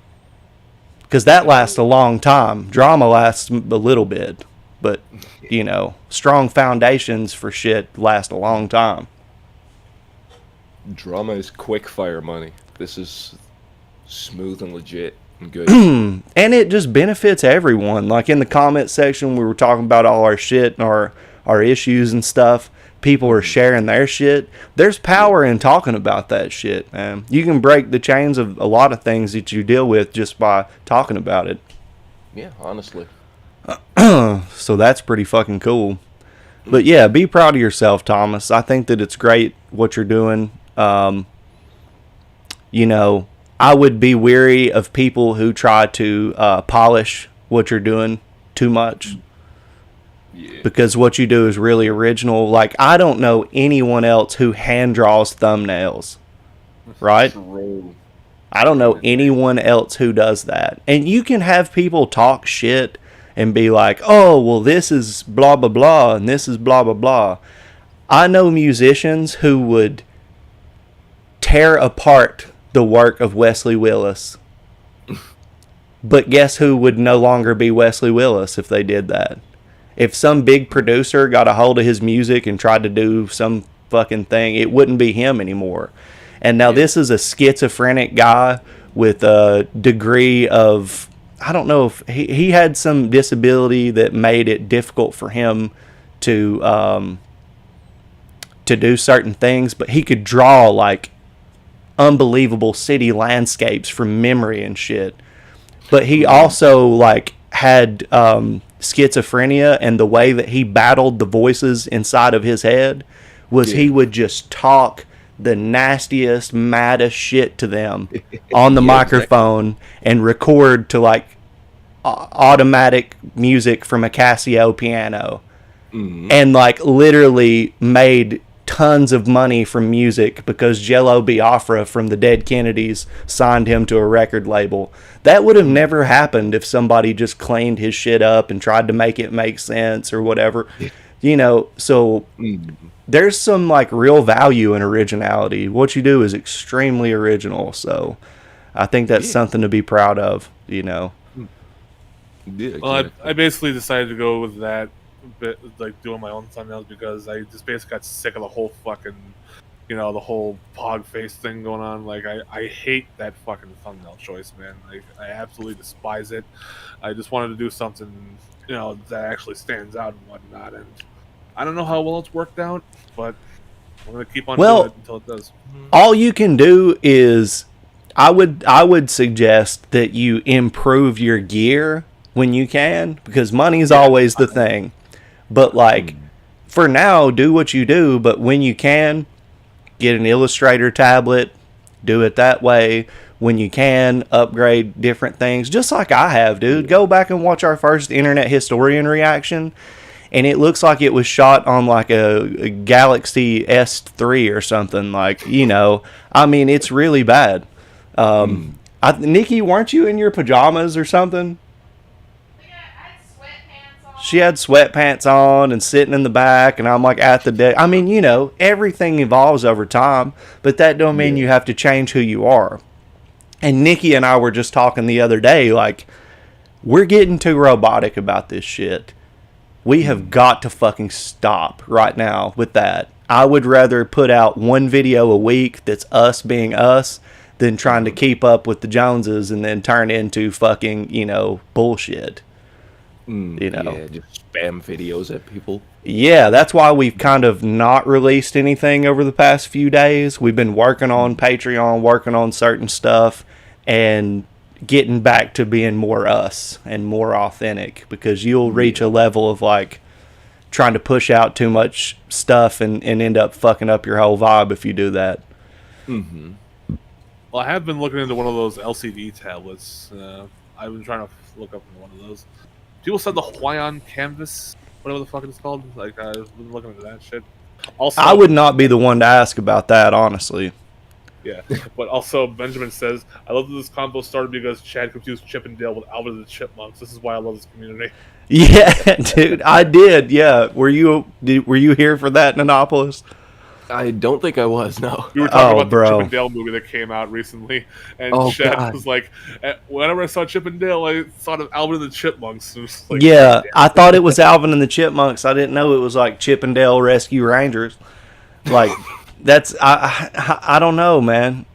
Because that lasts a long time. Drama lasts a little bit. But, you know, strong foundations for shit last a long time. Drama is quick fire money. This is smooth and legit and good. And it just benefits everyone. Like in the comment section, we were talking about all our shit and our issues and stuff. People are sharing their shit. There's power in talking about that shit, man. You can break the chains of a lot of things that you deal with just by talking about it. Yeah, honestly. So that's pretty fucking cool. But yeah, be proud of yourself, Thomas. I think that it's great what you're doing. You know, I would be weary of people who try to polish what you're doing too much. Yeah. Because what you do is really original. Like, I don't know anyone else who hand draws thumbnails, right? True. I don't know anyone else who does that. And you can have people talk shit and be like, oh, well, this is blah, blah, blah, and this is blah, blah, blah. I know musicians who would tear apart the work of Wesley Willis. But guess who would no longer be Wesley Willis if they did that? If some big producer got a hold of his music and tried to do some fucking thing, it wouldn't be him anymore. And now this is a schizophrenic guy with a degree of, I don't know if he had some disability that made it difficult for him to do certain things, but he could draw like unbelievable city landscapes from memory and shit. But he also like had schizophrenia, and the way that he battled the voices inside of his head was he would just talk the nastiest, maddest shit to them on the microphone and record to like automatic music from a Casio piano, and like literally made tons of money from music because Jello Biafra from the Dead Kennedys signed him to a record label. That would have never happened if somebody just cleaned his shit up and tried to make it make sense or whatever. You know, so there's some like real value in originality. What you do is extremely original, so I think that's something to be proud of, you know. Yeah, Well, I basically decided to go with that, like doing my own thumbnails, because I just basically got sick of the whole fucking, you know, the whole pog face thing going on. Like, I hate that fucking thumbnail choice, man. Like, I absolutely despise it. I just wanted to do something, you know, that actually stands out and whatnot. And I don't know how well it's worked out, but I'm gonna keep on doing it until it does. All you can do is, I would suggest that you improve your gear when you can, because money is always the thing. But like, for now, do what you do. But when you can, get an Illustrator tablet, do it that way. When you can, upgrade different things, just like I have, dude. Go back and watch our first Internet Historian reaction, and it looks like it was shot on like a Galaxy S3 or something. Like, you know, I mean, it's really bad. Nikki, weren't you in your pajamas or something? She had sweatpants on and sitting in the back, and I'm like at the deck. I mean, you know, everything evolves over time, but that don't mean you have to change who you are. And Nikki and I were just talking the other day, like, we're getting too robotic about this shit. We have got to fucking stop right now with that. I would rather put out one video a week that's us being us than trying to keep up with the Joneses and then turn into fucking, you know, bullshit. You know, yeah, just spam videos at people. Yeah, that's why we've kind of not released anything over the past few days. We've been working on Patreon, working on certain stuff, and getting back to being more us and more authentic, because you'll reach a level of like trying to push out too much stuff and end up fucking up your whole vibe if you do that. Well, I have been looking into one of those LCD tablets. I've been trying to look up into one of those. People said the Huion Canvas, whatever the fuck it's called. Like, I've been looking into that shit. Also, I would not be the one to ask about that, honestly. Yeah, but also Benjamin says, I love that this combo started because Chad confused Chip and Dale with Alvin and the Chipmunks. This is why I love this community. Yeah, dude, I did. Yeah, were you here for that in Annapolis? I don't think I was, no. We were talking about the Chip and Dale movie that came out recently, and Chad was like, whenever I saw Chip and Dale, I thought of Alvin and the Chipmunks. Like, yeah, I thought it was Alvin and the Chipmunks. I didn't know it was like Chip and Dale Rescue Rangers. Like, that's, I don't know, man.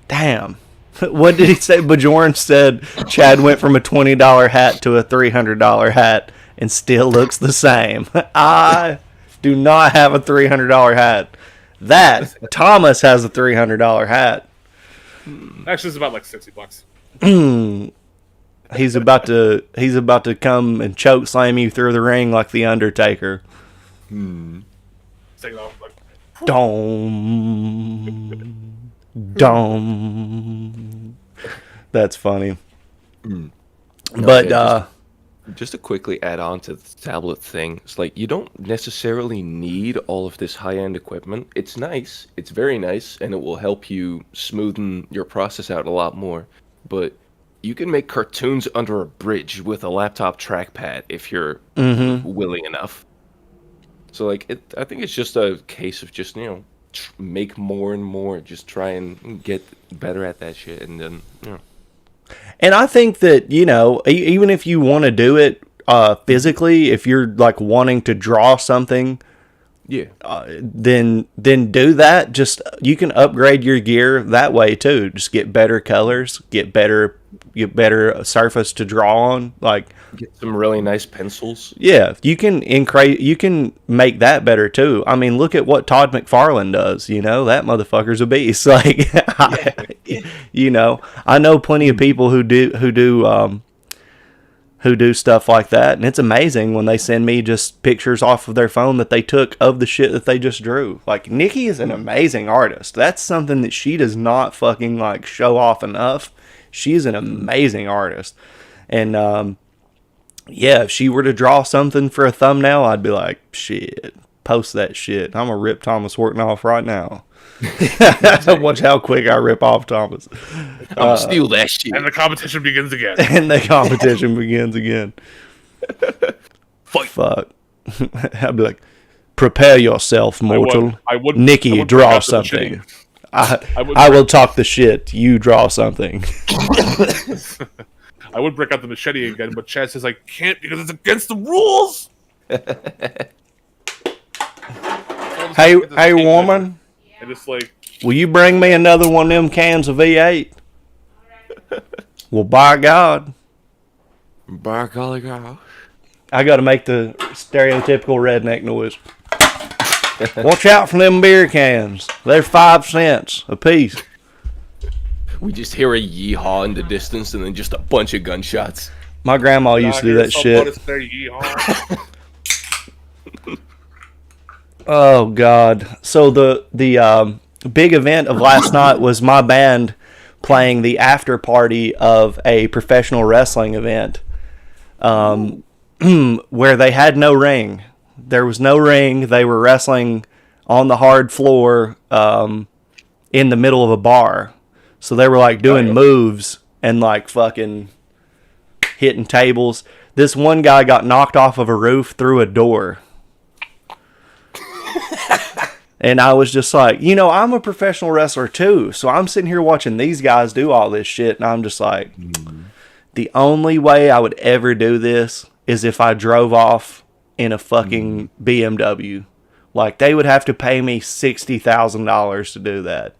Damn. What did he say? Bajorn said Chad went from a $20 hat to a $300 hat and still looks the same. I do not have a $300 hat. That Thomas has a $300 hat. Actually, it's about like $60. He's about to come and choke slam you through the ring like the Undertaker. Take it off, like, Dom. That's funny. No, But just to quickly add on to the tablet thing, it's like you don't necessarily need all of this high-end equipment. It's nice, it's very nice, and it will help you smoothen your process out a lot more. But you can make cartoons under a bridge with a laptop trackpad if you're willing enough. So like, I think it's just a case of just, you know, make more and more, just try and get better at that shit, and then, you know. And I think that, you know, even if you want to do it physically, if you're like wanting to draw something Yeah. Then do that. Just you can upgrade your gear that way too. Just get better colors, get better surface to draw on. Like, Get some really nice pencils. yeah, you can make that better too. I mean, look at what Todd McFarlane does. You know, that motherfucker's a beast. Like, you know, I know plenty of people who do stuff like that, and it's amazing when they send me just pictures off of their phone that they took of the shit that they just drew. Like, Nikki is an amazing artist. That's something that she does not fucking like show off enough. She's an amazing artist, and yeah, if she were to draw something for a thumbnail, I'd be like, shit, post that shit. I'm gonna rip Thomas Horton off right now. Watch how quick I rip off Thomas. I'm gonna steal that shit. And the competition begins again. And the competition begins again. Fight. Fuck. I'd be like, prepare yourself, mortal. Nikki, draw something. I will talk the shit. You draw something. I would break out the machete again, but Chad says I can't because it's against the rules. Hey, woman. And it's like, Will you bring me another one of them cans of V8? Well, by God. By golly gosh. I got to make the stereotypical redneck noise. Watch out for them beer cans. They're 5 cents a piece. We just hear a yeehaw in the distance and then just a bunch of gunshots. My grandma used to do that shit. Oh, God. So the big event of last night was my band playing the after party of a professional wrestling event where they had no ring. There was no ring. They were wrestling on the hard floor in the middle of a bar. So they were like doing moves and like fucking hitting tables. This one guy got knocked off of a roof through a door. And I was just like, you know, I'm a professional wrestler too. So I'm sitting here watching these guys do all this shit. And I'm just like, the only way I would ever do this is if I drove off in a fucking BMW. Like, they would have to pay me $60,000 to do that.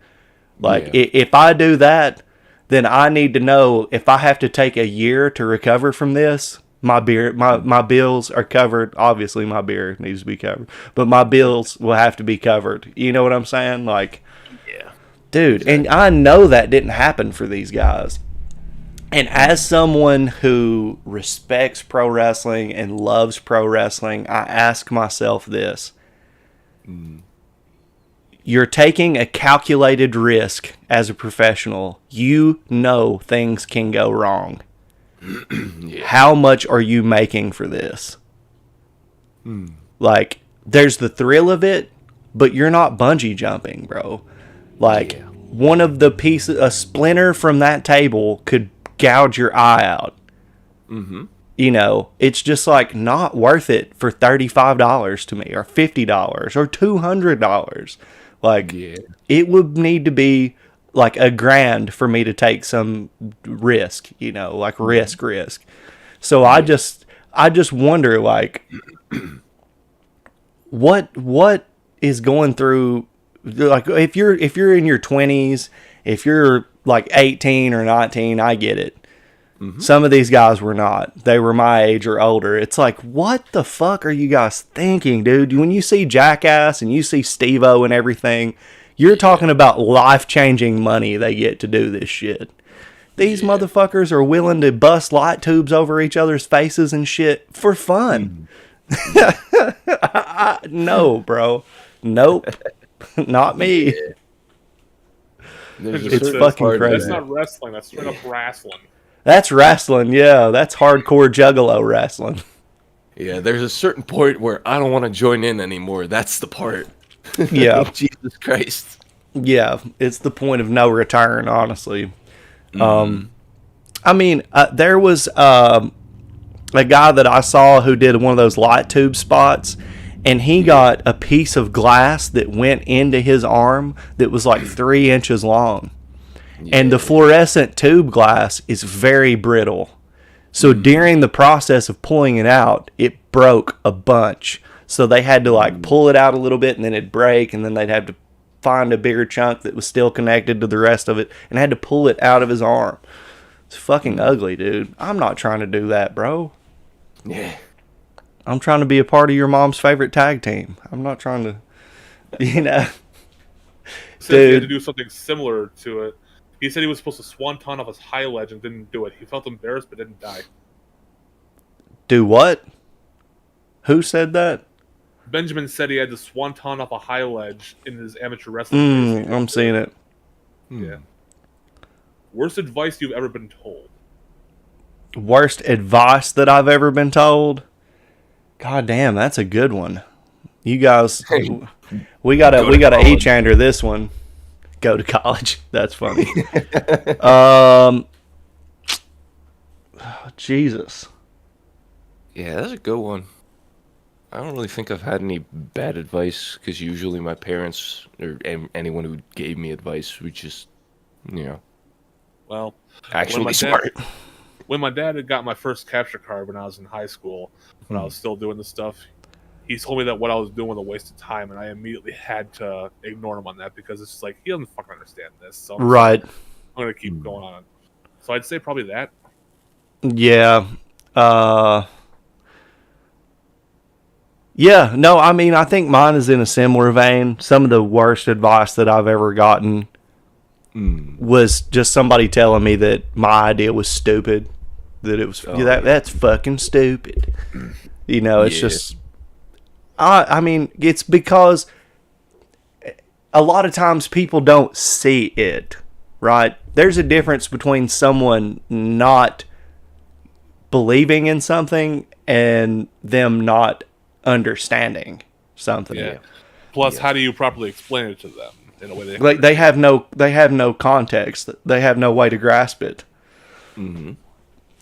Like, if I do that, then I need to know if I have to take a year to recover from this, my bills are covered. Obviously, my beer needs to be covered, but my bills will have to be covered. You know what I'm saying? Like, Yeah. dude, exactly. And I know that didn't happen for these guys. And as someone who respects pro wrestling and loves pro wrestling, I ask myself this. You're taking a calculated risk as a professional. You know things can go wrong. How much are you making for this? Like, there's the thrill of it, but you're not bungee jumping, bro. Like, one of the pieces, a splinter from that table could gouge your eye out. You know, it's just like not worth it for $35 to me, or $50 or $200. Like, it would need to be like $1,000 for me to take some risk, you know, like risk. So I just wonder, like, what is going through, like, if you're in your 20s, if you're like 18 or 19, I get it. Some of these guys were not. They were my age or older. It's like, what the fuck are you guys thinking, dude? When you see Jackass and you see Steve-O and everything, you're talking about life-changing money they get to do this shit. These motherfuckers are willing to bust light tubes over each other's faces and shit for fun. No, bro. Nope. Not me. It's fucking crazy. That's not wrestling. That's straight up wrestling. That's wrestling, yeah. That's hardcore juggalo wrestling. Yeah, there's a certain point where I don't want to join in anymore. That's the part. Yeah. Jesus Christ. Yeah, it's the point of no return, honestly. I mean, there was a guy that I saw who did one of those light tube spots, and he got a piece of glass that went into his arm that was like 3 inches long. And the fluorescent tube glass is very brittle. So during the process of pulling it out, it broke a bunch. So they had to like pull it out a little bit and then it'd break, and then they'd have to find a bigger chunk that was still connected to the rest of it and had to pull it out of his arm. It's fucking ugly, dude. I'm not trying to do that, bro. Yeah. I'm trying to be a part of your mom's favorite tag team. I'm not trying to, you know. Said he had to do something similar to it. He said he was supposed to swanton off his high ledge and didn't do it. He felt embarrassed but didn't die. Do what? Who said that? Benjamin said he had to swanton off a high ledge in his amateur wrestling. I'm seeing it. Yeah. Worst advice you've ever been told? Worst advice that I've ever been told? God damn, that's a good one. You guys, we gotta each-hander this one. Go to college. That's funny. Jesus. Yeah, that's a good one. I don't really think I've had any bad advice, because usually my parents or anyone who gave me advice would just, Well, actually smart. When my dad had got my first capture card when I was in high school, when I was still doing this stuff, he told me that what I was doing was a waste of time, and I immediately had to ignore him on that because it's just like, he doesn't fucking understand this. So right. I'm going to keep going on. So I'd say probably that. Yeah. Yeah, no, I mean, I think mine is in a similar vein. Some of the worst advice that I've ever gotten was just somebody telling me that my idea was stupid. That it was, that's fucking stupid. It's just, I mean, it's because a lot of times people don't see it, right? There's a difference between someone not believing in something and them not understanding something. Yeah. Plus, how do you properly explain it to them in a way they have no context. They have no way to grasp it. Mm-hmm.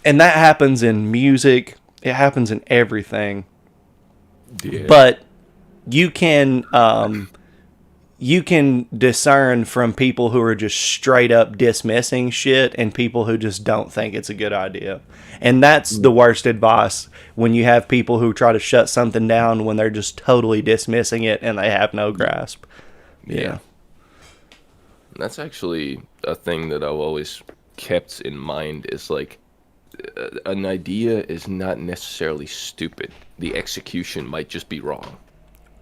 And that happens in music. It happens in everything. Yeah. But you can discern from people who are just straight up dismissing shit and people who just don't think it's a good idea. And that's the worst advice, when you have people who try to shut something down when they're just totally dismissing it and they have no grasp. Yeah. That's actually a thing that I've always kept in mind, is like, an idea is not necessarily stupid. The execution might just be wrong.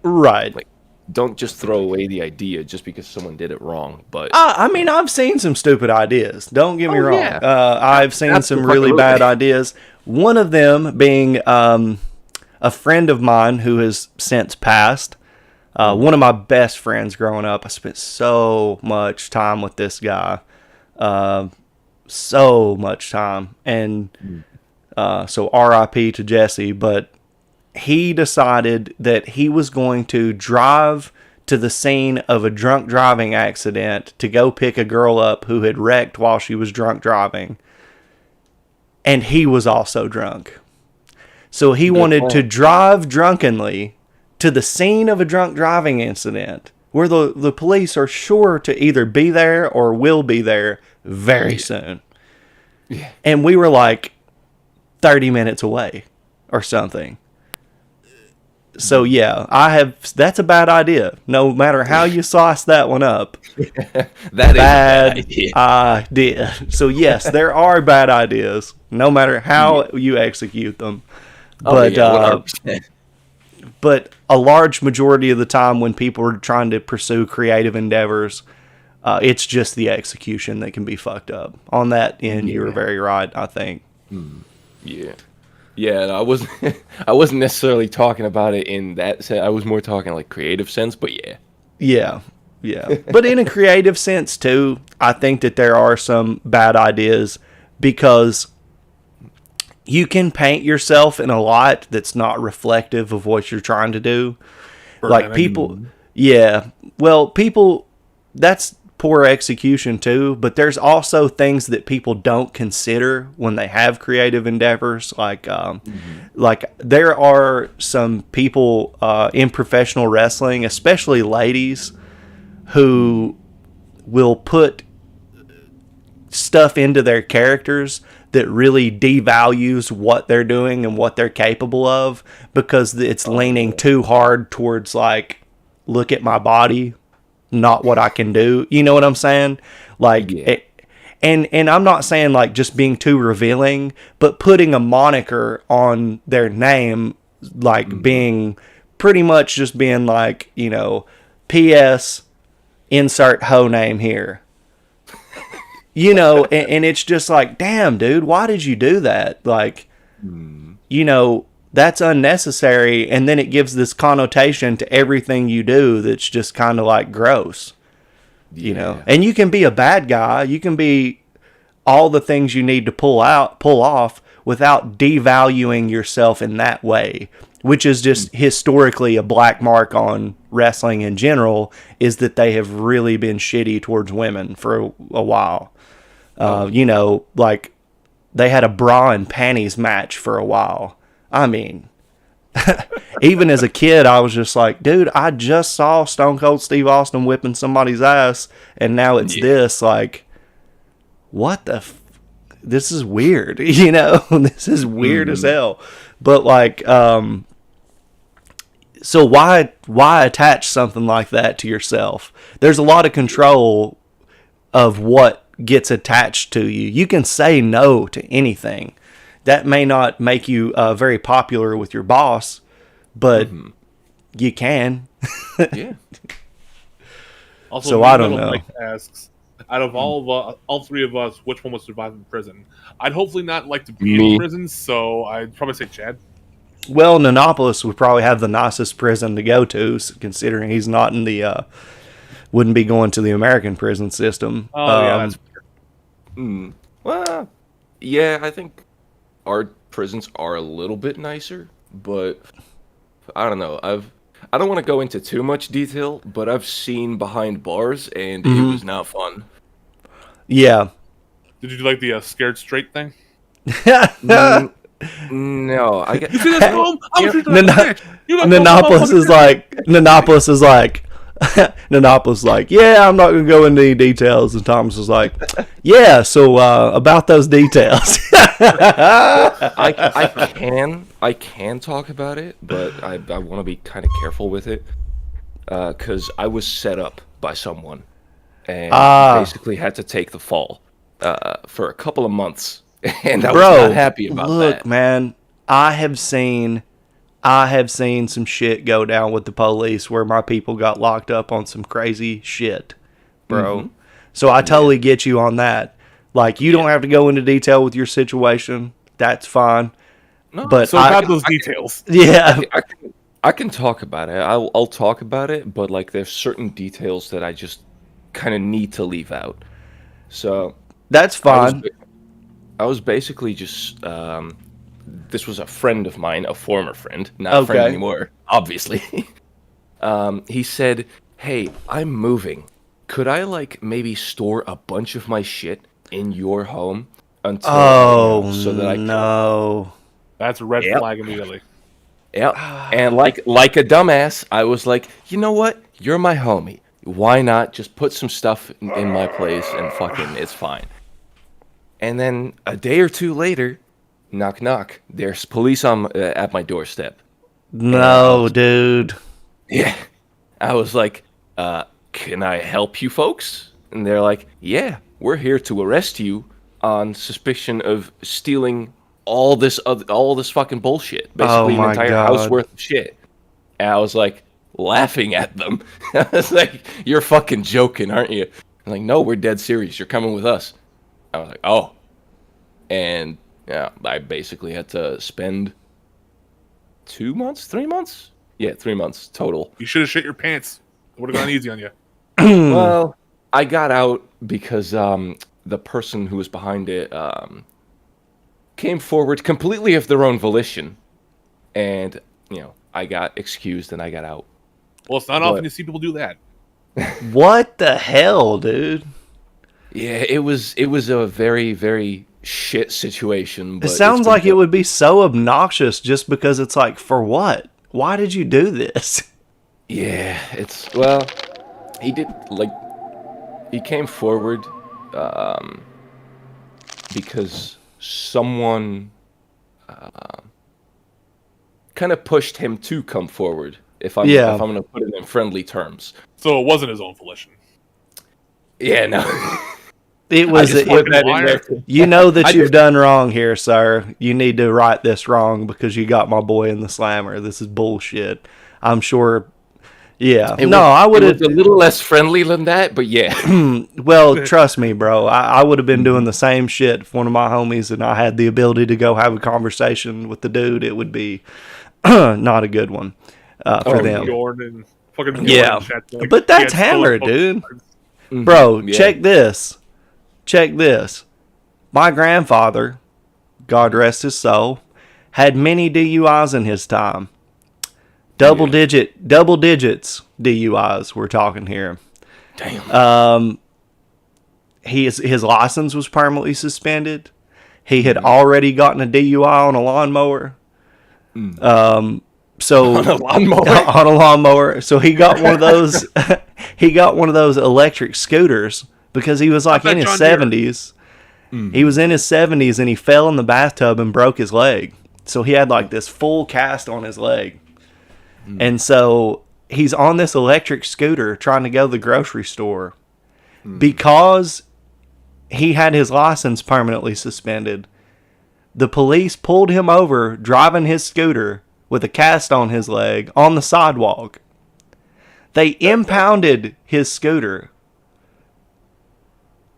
Right. Like, don't just throw away the idea just because someone did it wrong. But I mean, I've seen some stupid ideas. Don't get me wrong. Yeah. I've seen some really bad ideas. One of them being a friend of mine who has since passed. One of my best friends growing up. I spent so much time with this guy. So much time. And so RIP to Jesse. But he decided that he was going to drive to the scene of a drunk driving accident to go pick a girl up who had wrecked while she was drunk driving. And he was also drunk. So he wanted to drive drunkenly to the scene of a drunk driving incident where the police are sure to either be there or will be there very soon. Yeah. And we were like 30 minutes away or something. So yeah, that's a bad idea. No matter how you sauce that one up. That is a bad idea. So yes, there are bad ideas, no matter how you execute them. But but a large majority of the time when people are trying to pursue creative endeavors, it's just the execution that can be fucked up. On that end, you were very right, I think. Yeah. Yeah, I wasn't necessarily talking about it in that sense. I was more talking like creative sense, but yeah. Yeah. But in a creative sense too, I think that there are some bad ideas because you can paint yourself in a light that's not reflective of what you're trying to do. Like people, that's poor execution too, but there's also things that people don't consider when they have creative endeavors. Like there are some people in professional wrestling, especially ladies, who will put stuff into their characters that really devalues what they're doing and what they're capable of, because it's leaning too hard towards like, look at my body, not what I can do. You know what I'm saying? Like, Yeah. and I'm not saying like just being too revealing, but putting a moniker on their name, like being pretty much just being like, you know, P.S. insert hoe name here. You know, and it's just like, damn, dude, why did you do that? Like, you know, that's unnecessary. And then it gives this connotation to everything you do that's just kind of like gross. You know, and you can be a bad guy. You can be all the things you need to pull off without devaluing yourself in that way, which is just historically a black mark on wrestling in general, is that they have really been shitty towards women for a while. You know, like they had a bra and panties match for a while. I mean, even as a kid, I was just like, dude, I just saw Stone Cold Steve Austin whipping somebody's ass, and now it's this. Like, what the this is weird, you know? This is weird as hell. But like, so why attach something like that to yourself? There's a lot of control of what gets attached to you. You can say no to anything. That may not make you very popular with your boss, but you can. Yeah. Also, So I don't know. Mike asks, out of all three of us, which one would survive in prison? I'd hopefully not like to be Me. in prison, so I'd probably say Chad. Well, Nanopolis would probably have the nicest prison to go to, considering he's not in the wouldn't be going to the American prison system. Oh yeah, that's Well, yeah, I think our prisons are a little bit nicer, but I don't know. I don't want to go into too much detail, but I've seen behind bars, and it was not fun. Yeah. Did you like the scared straight thing? No, I get. You see this film? I'm a Nanopolis is like, Nanopolis is like, yeah, I'm not gonna go into any details, and Thomas is like, yeah, so about those details. I can talk about it, but I want to be kind of careful with it, because I was set up by someone, and basically had to take the fall for a couple of months, and I was not happy about that. Look, man, I have seen some shit go down with the police where my people got locked up on some crazy shit, bro. So I totally get you on that. Like, you don't have to go into detail with your situation. That's fine. No, But So about those details. yeah, I can talk about it. I'll talk about it, but like there's certain details that I just kind of need to leave out. So that's fine. I was basically just this was a friend of mine, a former friend, not a friend anymore, obviously. He said, "Hey, I'm moving. Could I like maybe store a bunch of my shit in your home until so that I can?" No. That's a red flag immediately. Yep. And like a dumbass, I was like, you know what? You're my homie. Why not just put some stuff in my place and fucking it's fine. And then a day or two later, knock knock, there's police at my doorstep. No, dude. Yeah. I was like, can I help you folks? And they're like, yeah, we're here to arrest you on suspicion of stealing all this fucking bullshit. Basically an entire house worth of shit. And I was like laughing at them. I was like, you're fucking joking, aren't you? I'm like, no, we're dead serious. You're coming with us. I was like, oh. And yeah, I basically had to spend 2 months, 3 months? Yeah, 3 months total. You should have shit your pants. It would have gone easy on you. Well, I got out because the person who was behind it came forward completely of their own volition. And, I got excused and I got out. Well, it's not often you see people do that. What the hell, dude? Yeah, it was a very, very shit situation. But It sounds like it would be so obnoxious just because it's like, for what? Why did you do this? Yeah, he did, he came forward, because someone kind of pushed him to come forward. If I'm going to put it in friendly terms. So it wasn't his own volition. Yeah, no. It was. You know that you've done wrong here, sir. You need to right this wrong because you got my boy in the slammer. This is bullshit. I'm sure. Yeah. I would have a little less friendly than that, but yeah. Well, trust me, bro. I would have been doing the same shit if one of my homies and I had the ability to go have a conversation with the dude. It would be not a good one for them. Jordan, but that's Hammer, dude. Bro, check this. Check this. My grandfather, God rest his soul, had many DUIs in his time. Double digits DUIs we're talking here. Damn. His license was permanently suspended. He had already gotten a DUI on a lawnmower. So on a lawnmower? On a lawnmower. So he got one of those electric scooters because he was like in his 70s. He was in his 70s and he fell in the bathtub and broke his leg. So he had like this full cast on his leg. And so he's on this electric scooter trying to go to the grocery store. Because he had his license permanently suspended, the police pulled him over driving his scooter with a cast on his leg on the sidewalk. They impounded his scooter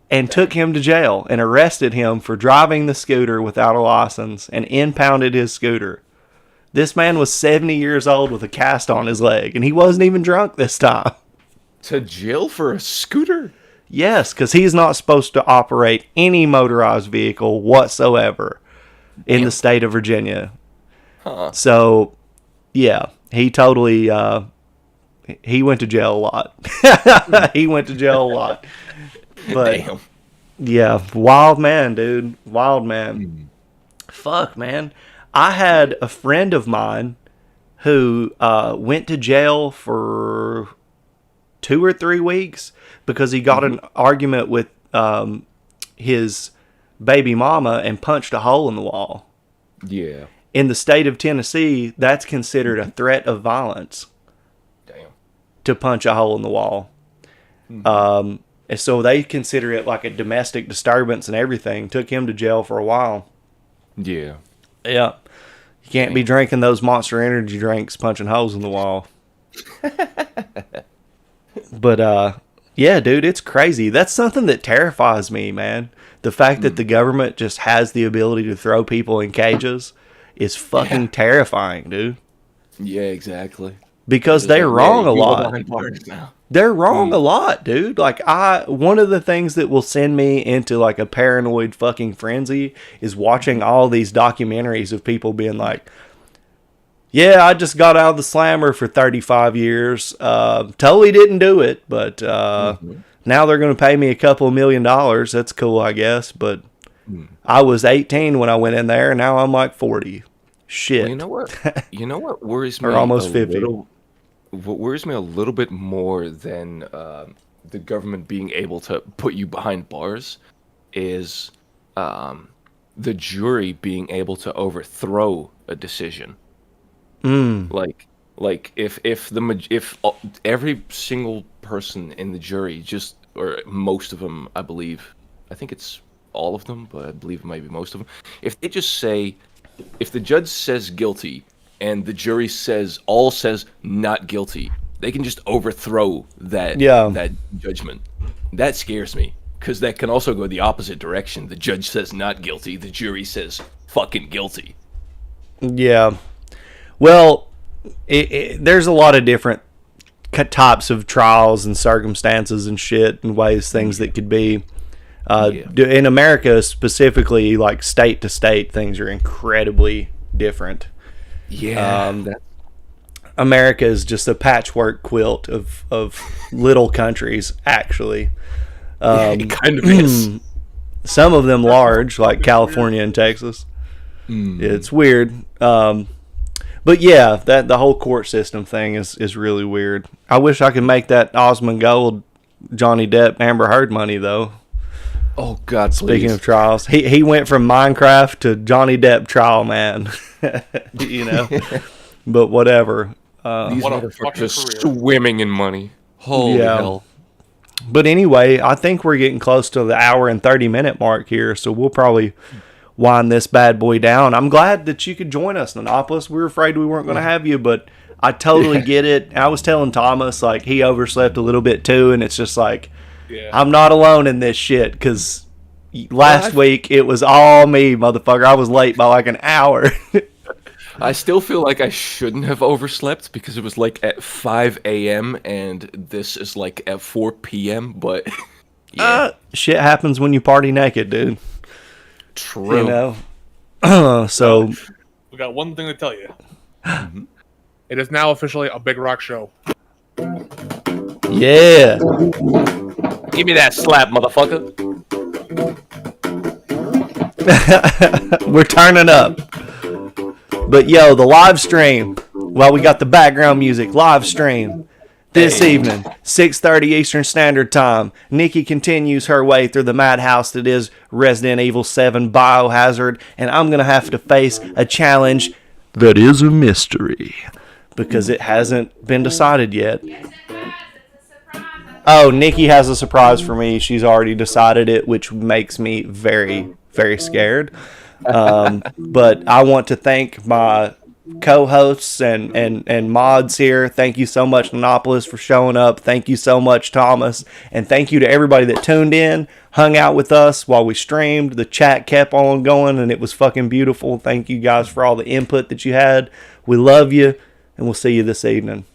and took him to jail and arrested him for driving the scooter without a license and impounded his scooter. This man was 70 years old with a cast on his leg, and he wasn't even drunk this time. To jail for a scooter? Yes, because he's not supposed to operate any motorized vehicle whatsoever in the state of Virginia. So, yeah, he totally, he went to jail a lot. He went to jail a lot. But, yeah, wild man, dude. Wild man. Fuck, man. I had a friend of mine who went to jail for 2 or 3 weeks because he got an argument with his baby mama and punched a hole in the wall. Yeah. In the state of Tennessee, that's considered a threat of violence. Damn. To punch a hole in the wall. And so they consider it like a domestic disturbance and everything. Took him to jail for a while. Yeah. Yeah. You can't be drinking those Monster Energy drinks punching holes in the wall. But, yeah, dude, it's crazy. That's something that terrifies me, man. The fact that the government just has the ability to throw people in cages is fucking terrifying, dude. Yeah, exactly. Because they're wrong a lot. They're wrong a lot, dude. Like, one of the things that will send me into like a paranoid fucking frenzy is watching all these documentaries of people being like, yeah, I just got out of the slammer for 35 years. Totally didn't do it, but now they're going to pay me a couple $1 million. That's cool, I guess. But I was 18 when I went in there, and now I'm like 40. Shit. Well, you know what? You know what worries me? Or almost 50. What worries me a little bit more than the government being able to put you behind bars is the jury being able to overthrow a decision. Like if every single person in the jury or most of them, I think it's all of them, but I believe it might be most of them. If they just say, if the judge says guilty and the jury says not guilty, they can just overthrow that judgment. That scares me because that can also go the opposite direction. The judge says not guilty, the jury says fucking guilty. Yeah. Well, there's a lot of different types of trials and circumstances and shit and ways things that could be. In America specifically, like state to state, things are incredibly different. Yeah. America is just a patchwork quilt of little countries, actually. It kind of is. Some of them large, like California and Texas. It's weird. But yeah, the whole court system thing is really weird. I wish I could make that Osmond Gold, Johnny Depp, Amber Heard money, though. Oh God, Speaking please. of trials, he went from Minecraft to Johnny Depp trial, man. But whatever. These What a motherfuckers fucking are career. swimming in money. Holy Yeah. hell. But anyway, I think we're getting close to the hour and 30-minute mark here, so we'll probably wind this bad boy down. I'm glad that you could join us, Nanopolis. We were afraid we weren't going to have you, but I totally get it. I was telling Thomas, like, he overslept a little bit too, and it's just like, I'm not alone in this shit, because last week it was all me, motherfucker. I was late by like an hour. I still feel like I shouldn't have overslept because it was like at 5 a.m. and this is like at 4 p.m. But yeah, Shit happens when you party naked, dude. true. You know? So, We got one thing to tell you. It is now officially a Big Rock show. yeah. Give me that slap, motherfucker. We're turning up. But yo, the live stream. Well, we got the background music. Live stream. This evening, 6:30 Eastern Standard Time. Nikki continues her way through the madhouse that is Resident Evil 7 Biohazard, and I'm going to have to face a challenge that is a mystery because it hasn't been decided yet. Oh, Nikki has a surprise for me. She's already decided it, which makes me very, very scared. But I want to thank my co-hosts and mods here. Thank you so much, Monopolies, for showing up. Thank you so much, Thomas. And thank you to everybody that tuned in, hung out with us while we streamed. The chat kept on going, and it was fucking beautiful. Thank you guys for all the input that you had. We love you, and we'll see you this evening.